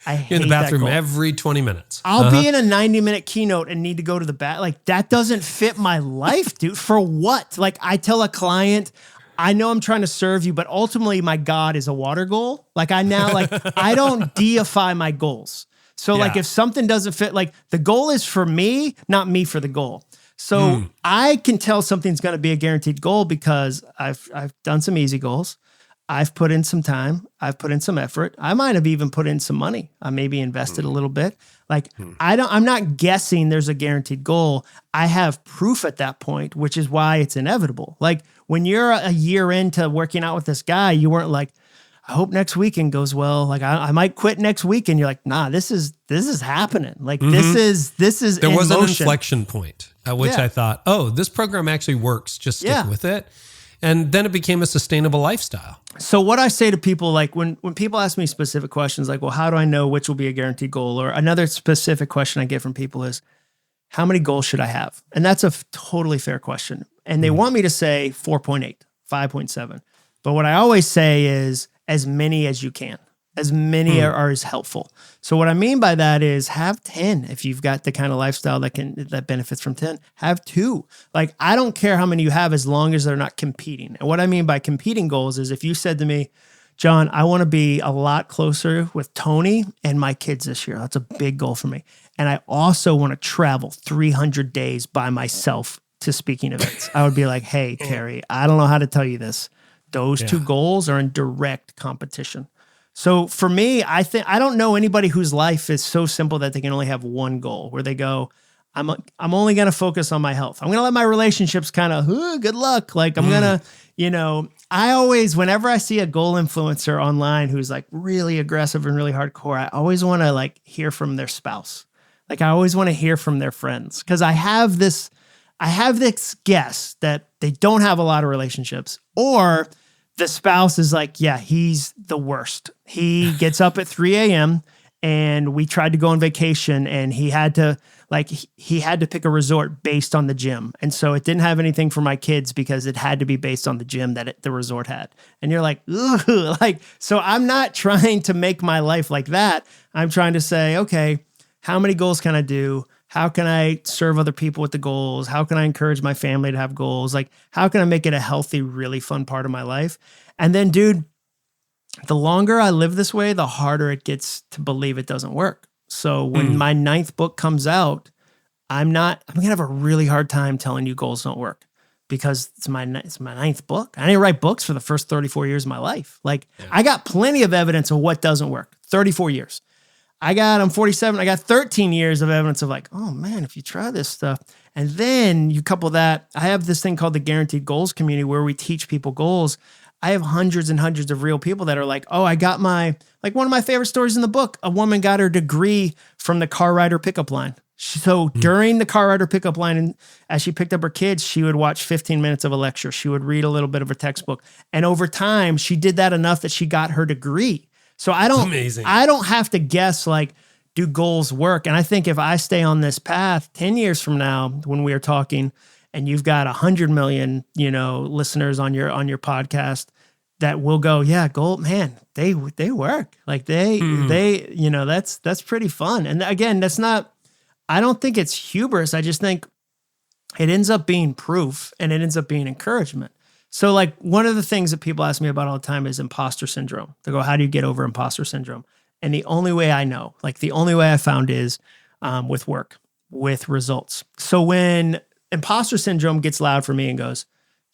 I hate in the bathroom that goal. Every 20 minutes. I'll be in a 90-minute keynote and need to go to the bath. That doesn't fit my life, dude. For what? I tell a client, I know I'm trying to serve you, but ultimately my God is a water goal. I don't deify my goals. So if something doesn't fit, the goal is for me, not me for the goal. So I can tell something's going to be a guaranteed goal because I've done some easy goals. I've put in some time. I've put in some effort. I might have even put in some money. I maybe invested a little bit. Like I'm not guessing there's a guaranteed goal. I have proof at that point, which is why it's inevitable. Like when you're a year into working out with this guy, you weren't like, I hope next weekend goes well. Like I might quit next weekend. You're like, nah, this is happening. Like this is There in was an motion. inflection point at which Yeah. I thought, oh, this program actually works. Just stick Yeah. with it. And then it became a sustainable lifestyle. So what I say to people, like when people ask me specific questions, like, well, how do I know which will be a guaranteed goal? Or another specific question I get from people is, how many goals should I have? And that's a totally fair question. And they want me to say 4.8, 5.7. But what I always say is as many as you can. As many are as helpful. So what I mean by that is have 10. If you've got the kind of lifestyle that benefits from 10, have 2. Like I don't care how many you have as long as they're not competing. And what I mean by competing goals is if you said to me, John, I want to be a lot closer with Tony and my kids this year. That's a big goal for me. And I also want to travel 300 days by myself to speaking events. I would be like, hey, Carrie, I don't know how to tell you this. Those 2 goals are in direct competition. So for me, I don't know anybody whose life is so simple that they can only have one goal where they go, I'm only going to focus on my health. I'm going to let my relationships kind of, good luck. Like I'm going to, I always, whenever I see a goal influencer online who's like really aggressive and really hardcore, I always want to like hear from their spouse. Like I always want to hear from their friends because I have this guess that they don't have a lot of relationships or the spouse is like, yeah, he's the worst. He gets up at 3 a.m. and we tried to go on vacation and he had to pick a resort based on the gym. And so it didn't have anything for my kids because it had to be based on the gym that the resort had. And you're like, ooh, like, so I'm not trying to make my life like that. I'm trying to say, okay, how many goals can I do? How can I serve other people with the goals? How can I encourage my family to have goals? Like, how can I make it a healthy, really fun part of my life? And then, dude, the longer I live this way, the harder it gets to believe it doesn't work. So when my 9th book comes out, I'm going to have a really hard time telling you goals don't work because it's my 9th book. I didn't write books for the first 34 years of my life. Like I got plenty of evidence of what doesn't work. 34 years. I'm 47. I got 13 years of evidence of like, oh man, if you try this stuff. And then you couple that, I have this thing called the Guaranteed Goals community where we teach people goals. I have hundreds and hundreds of real people that are like, oh, I got one of my favorite stories in the book. A woman got her degree from the Car Rider pickup line. So during the Car Rider pickup line, and as she picked up her kids, she would watch 15 minutes of a lecture. She would read a little bit of a textbook. And over time, she did that enough that she got her degree. So I don't have to guess like, do goals work? And I think if I stay on this path 10 years from now, when we are talking and you've got 100 million, listeners on your podcast that will go, yeah, goal, man, they work. Like that's pretty fun. And again, I don't think it's hubris. I just think it ends up being proof and it ends up being encouragement. So like one of the things that people ask me about all the time is imposter syndrome. They go, how do you get over imposter syndrome? And the only way I know, like the only way I found is with work, with results. So when imposter syndrome gets loud for me and goes,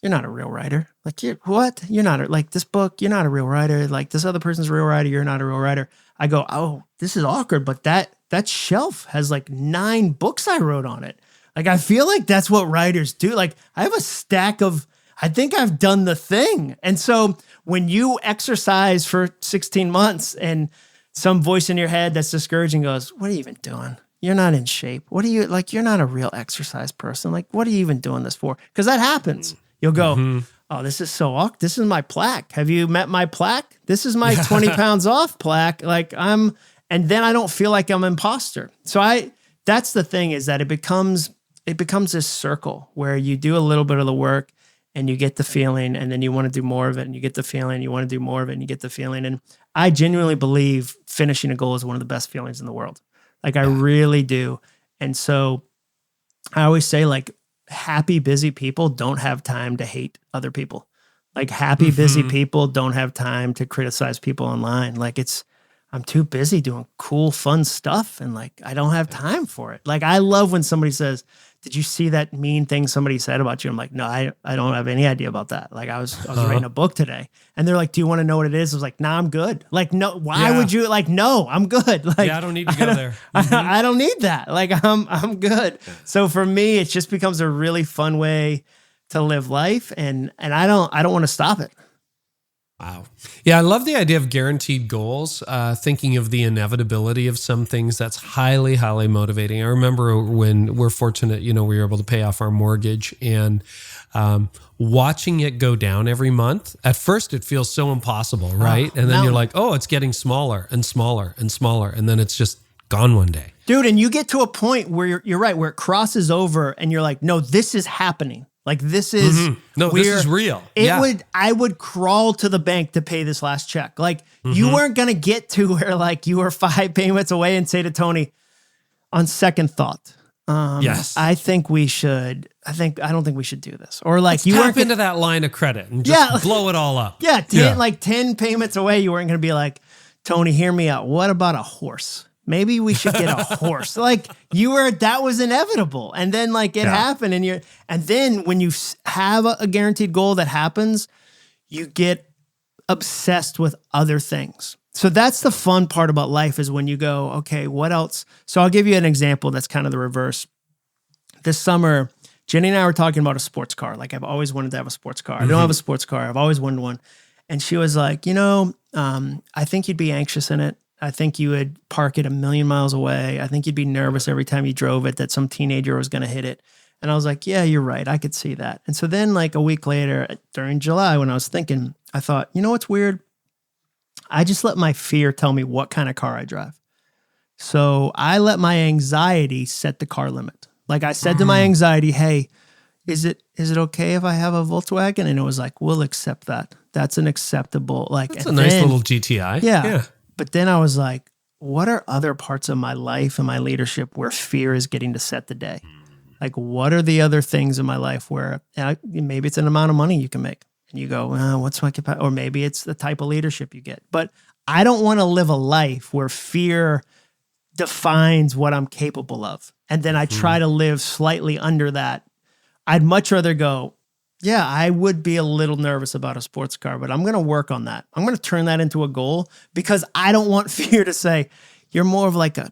you're not a real writer. Like, you're not like this book, you're not a real writer. Like this other person's a real writer, you're not a real writer. I go, oh, this is awkward, but that shelf has like 9 books I wrote on it. Like, I feel like that's what writers do. Like I have a stack of, I think I've done the thing. And so when you exercise for 16 months and some voice in your head that's discouraging goes, what are you even doing? You're not in shape. What are you, like, you're not a real exercise person. Like, what are you even doing this for? Because that happens. You'll go, oh, this is so awkward. This is my plaque. Have you met my plaque? This is my 20 pounds off plaque. Like and then I don't feel like I'm an imposter. So that's the thing, is that it becomes this circle where you do a little bit of the work and you get the feeling, and then you want to do more of it, and you get the feeling, you want to do more of it, and you get the feeling. And I genuinely believe finishing a goal is one of the best feelings in the world. Like, I really do. And so I always say, like, happy, busy people don't have time to hate other people. Like, happy, busy people don't have time to criticize people online. Like, I'm too busy doing cool, fun stuff, and like, I don't have time for it. Like, I love when somebody says, did you see that mean thing somebody said about you? I'm like, no, I don't have any idea about that. Like I was writing a book today, and they're like, do you want to know what it is? I was like, nah, I'm good. Like, no, why would you? Like, no, I'm good. Like, I don't need to go there. I don't need that. Like, I'm good. So for me, it just becomes a really fun way to live life, and I don't want to stop it. Wow. Yeah, I love the idea of guaranteed goals, thinking of the inevitability of some things. That's highly, highly motivating. I remember when we're fortunate, we were able to pay off our mortgage, and watching it go down every month. At first, it feels so impossible, right? And then you're like, oh, it's getting smaller and smaller and smaller. And then it's just gone one day. Dude, and you get to a point where you're right, where it crosses over and you're like, no, this is happening. Like this is no, this is real. I would crawl to the bank to pay this last check. Like you weren't gonna get to where like you were 5 payments away and say to Tony, on second thought, yes, I don't think we should do this. Or like Let's tap into that line of credit and just blow it all up. Yeah, like 10 payments away, you weren't gonna be like, Tony, hear me out. What about a horse? Maybe we should get a horse. Like that was inevitable. And then like it happened and then when you have a guaranteed goal that happens, you get obsessed with other things. So that's the fun part about life is when you go, okay, what else? So I'll give you an example that's kind of the reverse. This summer, Jenny and I were talking about a sports car. Like I've always wanted to have a sports car. I don't have a sports car. I've always wanted one. And she was like, I think you'd be anxious in it. I think you would park it a million miles away. I think you'd be nervous every time you drove it that some teenager was going to hit it. And I was like, yeah, you're right. I could see that. And so then like a week later during July, when I was thinking, I thought, you know what's weird? I just let my fear tell me what kind of car I drive. So I let my anxiety set the car limit. Like I said to my anxiety, hey, is it okay if I have a Volkswagen? And it was like, we'll accept that. That's an acceptable, like, that's a nice little GTI. Yeah. But then I was like, what are other parts of my life and my leadership where fear is getting to set the day? Like, what are the other things in my life where maybe it's an amount of money you can make? And you go, what's my capacity? Or maybe it's the type of leadership you get. But I don't want to live a life where fear defines what I'm capable of. And then I try to live slightly under that. I'd much rather go, yeah, I would be a little nervous about a sports car, but I'm going to work on that. I'm going to turn that into a goal because I don't want fear to say, you're more of like a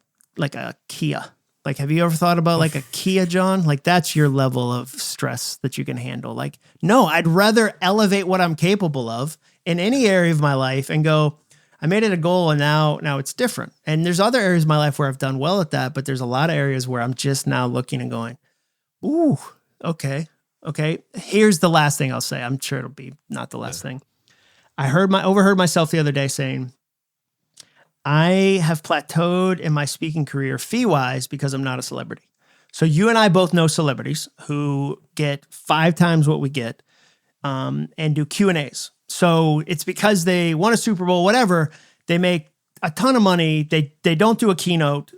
Kia. Like, have you ever thought about like a Kia, John? Like that's your level of stress that you can handle. Like, no, I'd rather elevate what I'm capable of in any area of my life and go, I made it a goal and now it's different. And there's other areas of my life where I've done well at that, but there's a lot of areas where I'm just now looking and going, ooh, okay. Here's the last thing I'll say. I'm sure it'll be not the last thing. I overheard myself the other day saying, I have plateaued in my speaking career fee-wise because I'm not a celebrity. So you and I both know celebrities who get 5 times what we get and do Q&As. So it's because they won a Super Bowl, whatever. They make a ton of money. They don't do a keynote.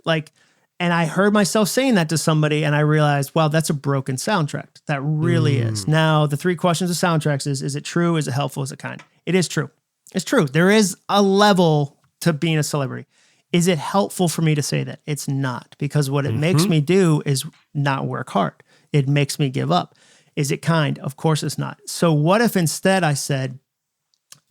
And I heard myself saying that to somebody and I realized, wow, that's a broken soundtrack. That really is. Now, the 3 questions of soundtracks is it true? Is it helpful? Is it kind? It is true. It's true. There is a level to being a celebrity. Is it helpful for me to say that? It's not, because what it makes me do is not work hard. It makes me give up. Is it kind? Of course it's not. So what if instead I said,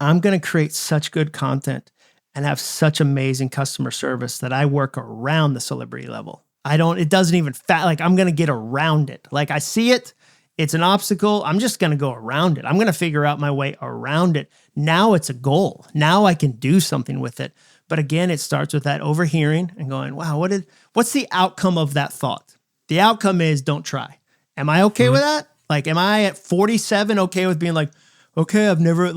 I'm going to create such good content and have such amazing customer service that I work around the celebrity level. It doesn't even I'm going to get around it. Like I see it, it's an obstacle. I'm just going to go around it. I'm going to figure out my way around it. Now it's a goal. Now I can do something with it. But again, it starts with that overhearing and going, wow, what's the outcome of that thought? The outcome is don't try. Am I okay with that? Like, am I at 47 okay with being like, okay, I've never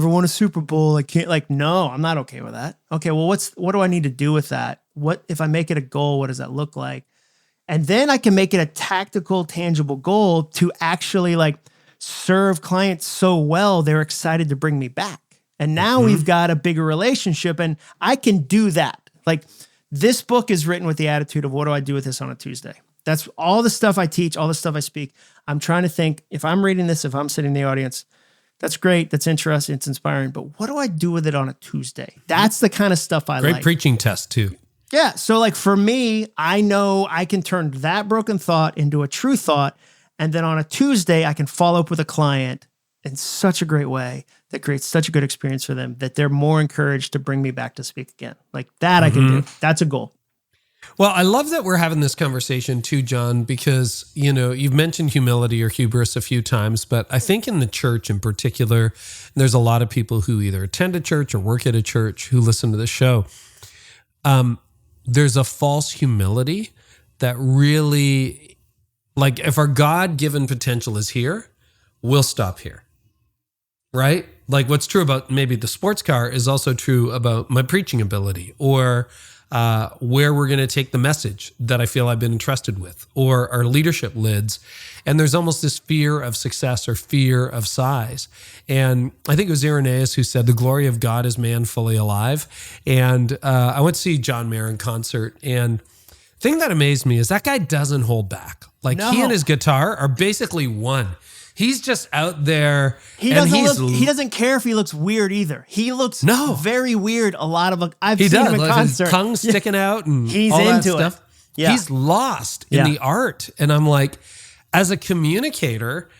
won a Super Bowl. I can't no, I'm not okay with that. Okay, well, what do I need to do with that? What if I make it a goal, what does that look like? And then I can make it a tactical, tangible goal to actually serve clients so well, they're excited to bring me back. And now we've got a bigger relationship and I can do that. Like this book is written with the attitude of what do I do with this on a Tuesday? That's all the stuff I teach, all the stuff I speak. I'm trying to think, if I'm reading this, if I'm sitting in the audience, that's great. That's interesting. It's inspiring. But what do I do with it on a Tuesday? That's the kind of stuff I like. Great preaching test too. Yeah. So like for me, I know I can turn that broken thought into a true thought. And then on a Tuesday, I can follow up with a client in such a great way that creates such a good experience for them that they're more encouraged to bring me back to speak again. Like that I can do. That's a goal. Well, I love that we're having this conversation too, John, because, you know, you've mentioned humility or hubris a few times, but I think in the church in particular, there's a lot of people who either attend a church or work at a church who listen to the show. There's a false humility that really, like, if our God-given potential is here, we'll stop here, right? Like what's true about maybe the sports car is also true about my preaching ability, or where we're going to take the message that I feel I've been entrusted with, or our leadership lids. And there's almost this fear of success or fear of size. And I think it was Irenaeus who said, the glory of God is man fully alive. And I went to see John Mayer in concert. And the thing that amazed me is that guy doesn't hold back. Like he and his guitar are basically one. He's just out there. He doesn't care if he looks weird either. He looks very weird. A lot of I've seen him in concert. His tongue sticking out and he's all that into stuff. it. Yeah. He's lost in the art. And I'm like, as a communicator,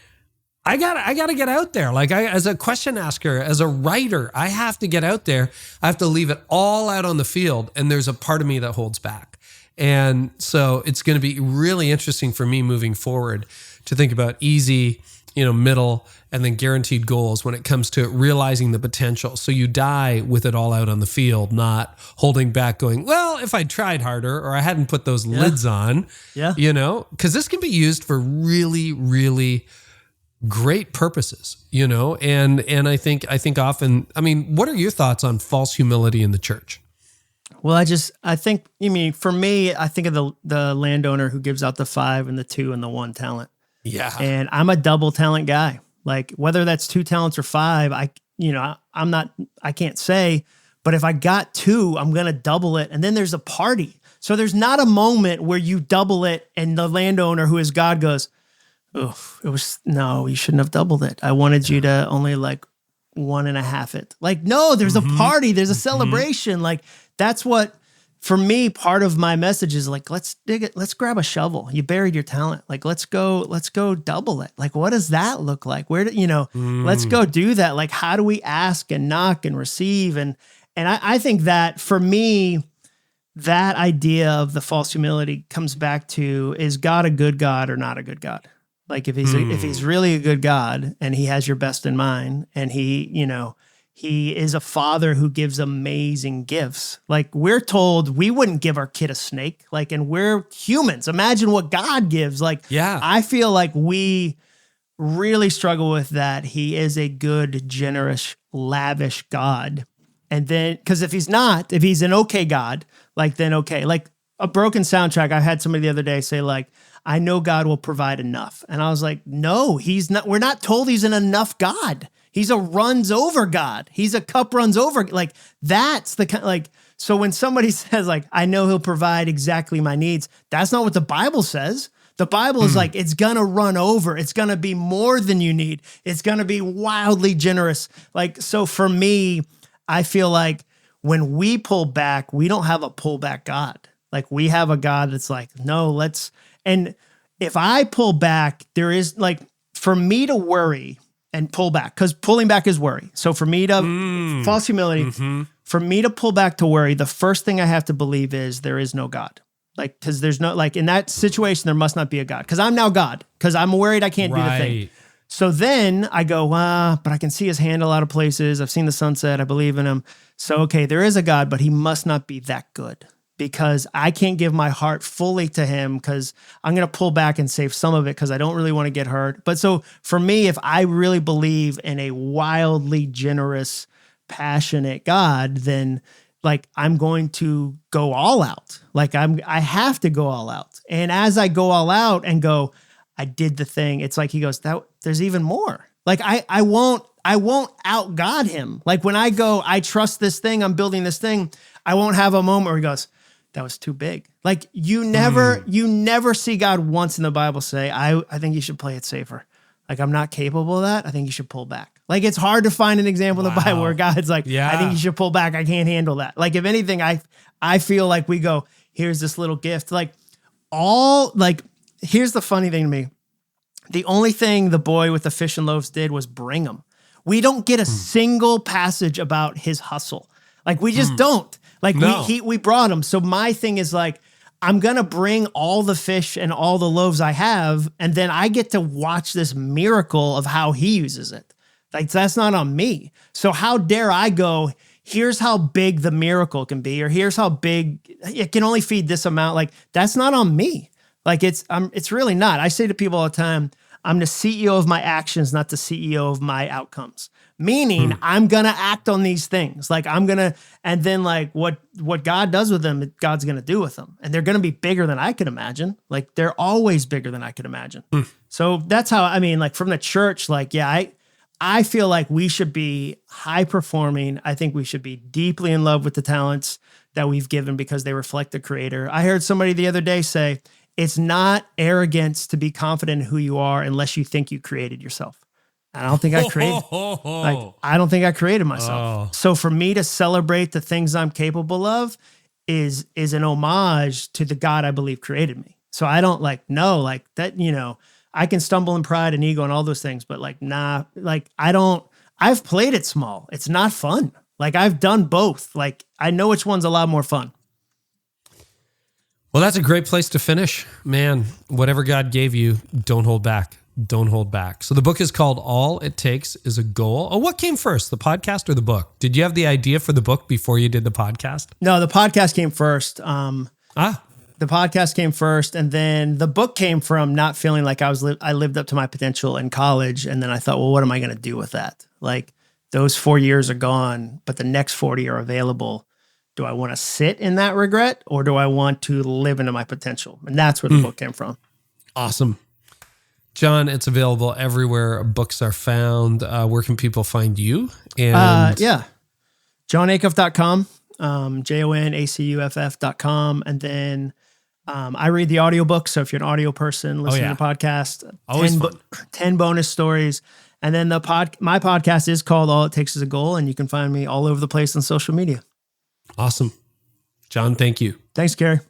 I gotta get out there. Like as a question asker, as a writer, I have to get out there. I have to leave it all out on the field. And there's a part of me that holds back. And so it's going to be really interesting for me moving forward to think about easy, middle, and then guaranteed goals when it comes to realizing the potential. So you die with it all out on the field, not holding back going, well, if I tried harder or I hadn't put those lids on, because this can be used for really, really great purposes, and I think often, what are your thoughts on false humility in the church? Well, for me, I think of the landowner who gives out the 5 and the 2 and the 1 talent. Yeah. And I'm a double talent guy. Like whether that's 2 talents or 5, I can't say, but if I got 2, I'm going to double it. And then there's a party. So there's not a moment where you double it and the landowner who is God goes, oh, you shouldn't have doubled it. I wanted you to only like 1.5 it. Like, no, there's a party. There's a celebration. Like that's what, for me, part of my message is like, let's dig it. Let's grab a shovel. You buried your talent. Like, let's go double it. Like, what does that look like? Let's go do that. Like, how do we ask and knock and receive? And I think that for me, that idea of the false humility comes back to, is God a good God or not a good God? Like if he's really a good God and he has your best in mind and he is a father who gives amazing gifts. Like we're told we wouldn't give our kid a snake, like, and we're humans. Imagine what God gives. Like, I feel like we really struggle with that. He is a good, generous, lavish God. And then, because if he's an okay God, like then okay, like a broken soundtrack. I had somebody the other day say like, I know God will provide enough. And I was like, no, he's not. We're not told he's an enough God. He's a runs over God. He's a cup runs over. Like that's the kind, like, so when somebody says like, I know he'll provide exactly my needs, that's not what the Bible says. The Bible is like, it's going to run over. It's going to be more than you need. It's going to be wildly generous. Like, so for me, I feel like when we pull back, we don't have a pullback God. Like we have a God that's like, no, and if I pull back, there is like, for me to worry and pull back, because pulling back is worry. So for me to false humility, for me to pull back to worry, the first thing I have to believe is there is no God. Like, because there's no, like in that situation, there must not be a God. Because I'm now God. Because I'm worried I can't do the thing. So then I go, but I can see his hand a lot of places. I've seen the sunset. I believe in him. So, okay, there is a God, but he must not be that good. Because I can't give my heart fully to him because I'm going to pull back and save some of it because I don't really want to get hurt. But so for me, if I really believe in a wildly generous, passionate God, then like I'm going to go all out. Like I have to go all out. And as I go all out and go, I did the thing. It's like he goes, there's even more. Like I won't out God him. Like when I go, I trust this thing, I'm building this thing, I won't have a moment where he goes, that was too big. Like you never see God once in the Bible say, I think you should play it safer. Like I'm not capable of that. I think you should pull back. Like it's hard to find an example in the Bible where God's like, Yeah. I think you should pull back. I can't handle that. Like if anything, I feel like we go, here's this little gift. Here's the funny thing to me. The only thing the boy with the fish and loaves did was bring them. We don't get a single passage about his hustle. Like we just don't. Like No. we brought him. So my thing is like, I'm going to bring all the fish and all the loaves I have, and then I get to watch this miracle of how he uses it. Like that's not on me. So how dare I go, here's how big the miracle can be, or here's how big it can only feed this amount. Like that's not on me. Like it's really not. I say to people all the time, I'm the CEO of my actions, not the CEO of my outcomes. Meaning I'm going to act on these things. Like I'm going to, and then like what God does with them, God's going to do with them. And they're going to be bigger than I could imagine. Like they're always bigger than I could imagine. So that's how, I mean, like from the church, like, yeah, I feel like we should be high performing. I think we should be deeply in love with the talents that we've given because they reflect the Creator. I heard somebody the other day say, it's not arrogance to be confident in who you are unless you think you created yourself. I don't think I created. I don't think I created myself. So for me to celebrate the things I'm capable of is an homage to the God I believe created me. So I don't that. I can stumble in pride and ego and all those things, but I've played it small. It's not fun. Like I've done both. Like I know which one's a lot more fun. Well, that's a great place to finish, man. Whatever God gave you, don't hold back. Don't hold back. So the book is called All It Takes Is a Goal. Oh, what came first, the podcast or the book? Did you have the idea for the book before you did the podcast? No, the podcast came first. The podcast came first, and then the book came from not feeling like I lived up to my potential in college, and then I thought, well, what am I going to do with that? Like those 4 years are gone, but the next 40 are available. Do I want to sit in that regret, or do I want to live into my potential? And that's where the book came from. Awesome. John, it's available everywhere books are found. Where can people find you? And JohnAcuff.com, JONACUFF.com. And then I read the audiobook. So if you're an audio person listening to podcast, Always 10 bonus stories. And then my podcast is called All It Takes Is a Goal, and you can find me all over the place on social media. Awesome. John, thank you. Thanks, Gary.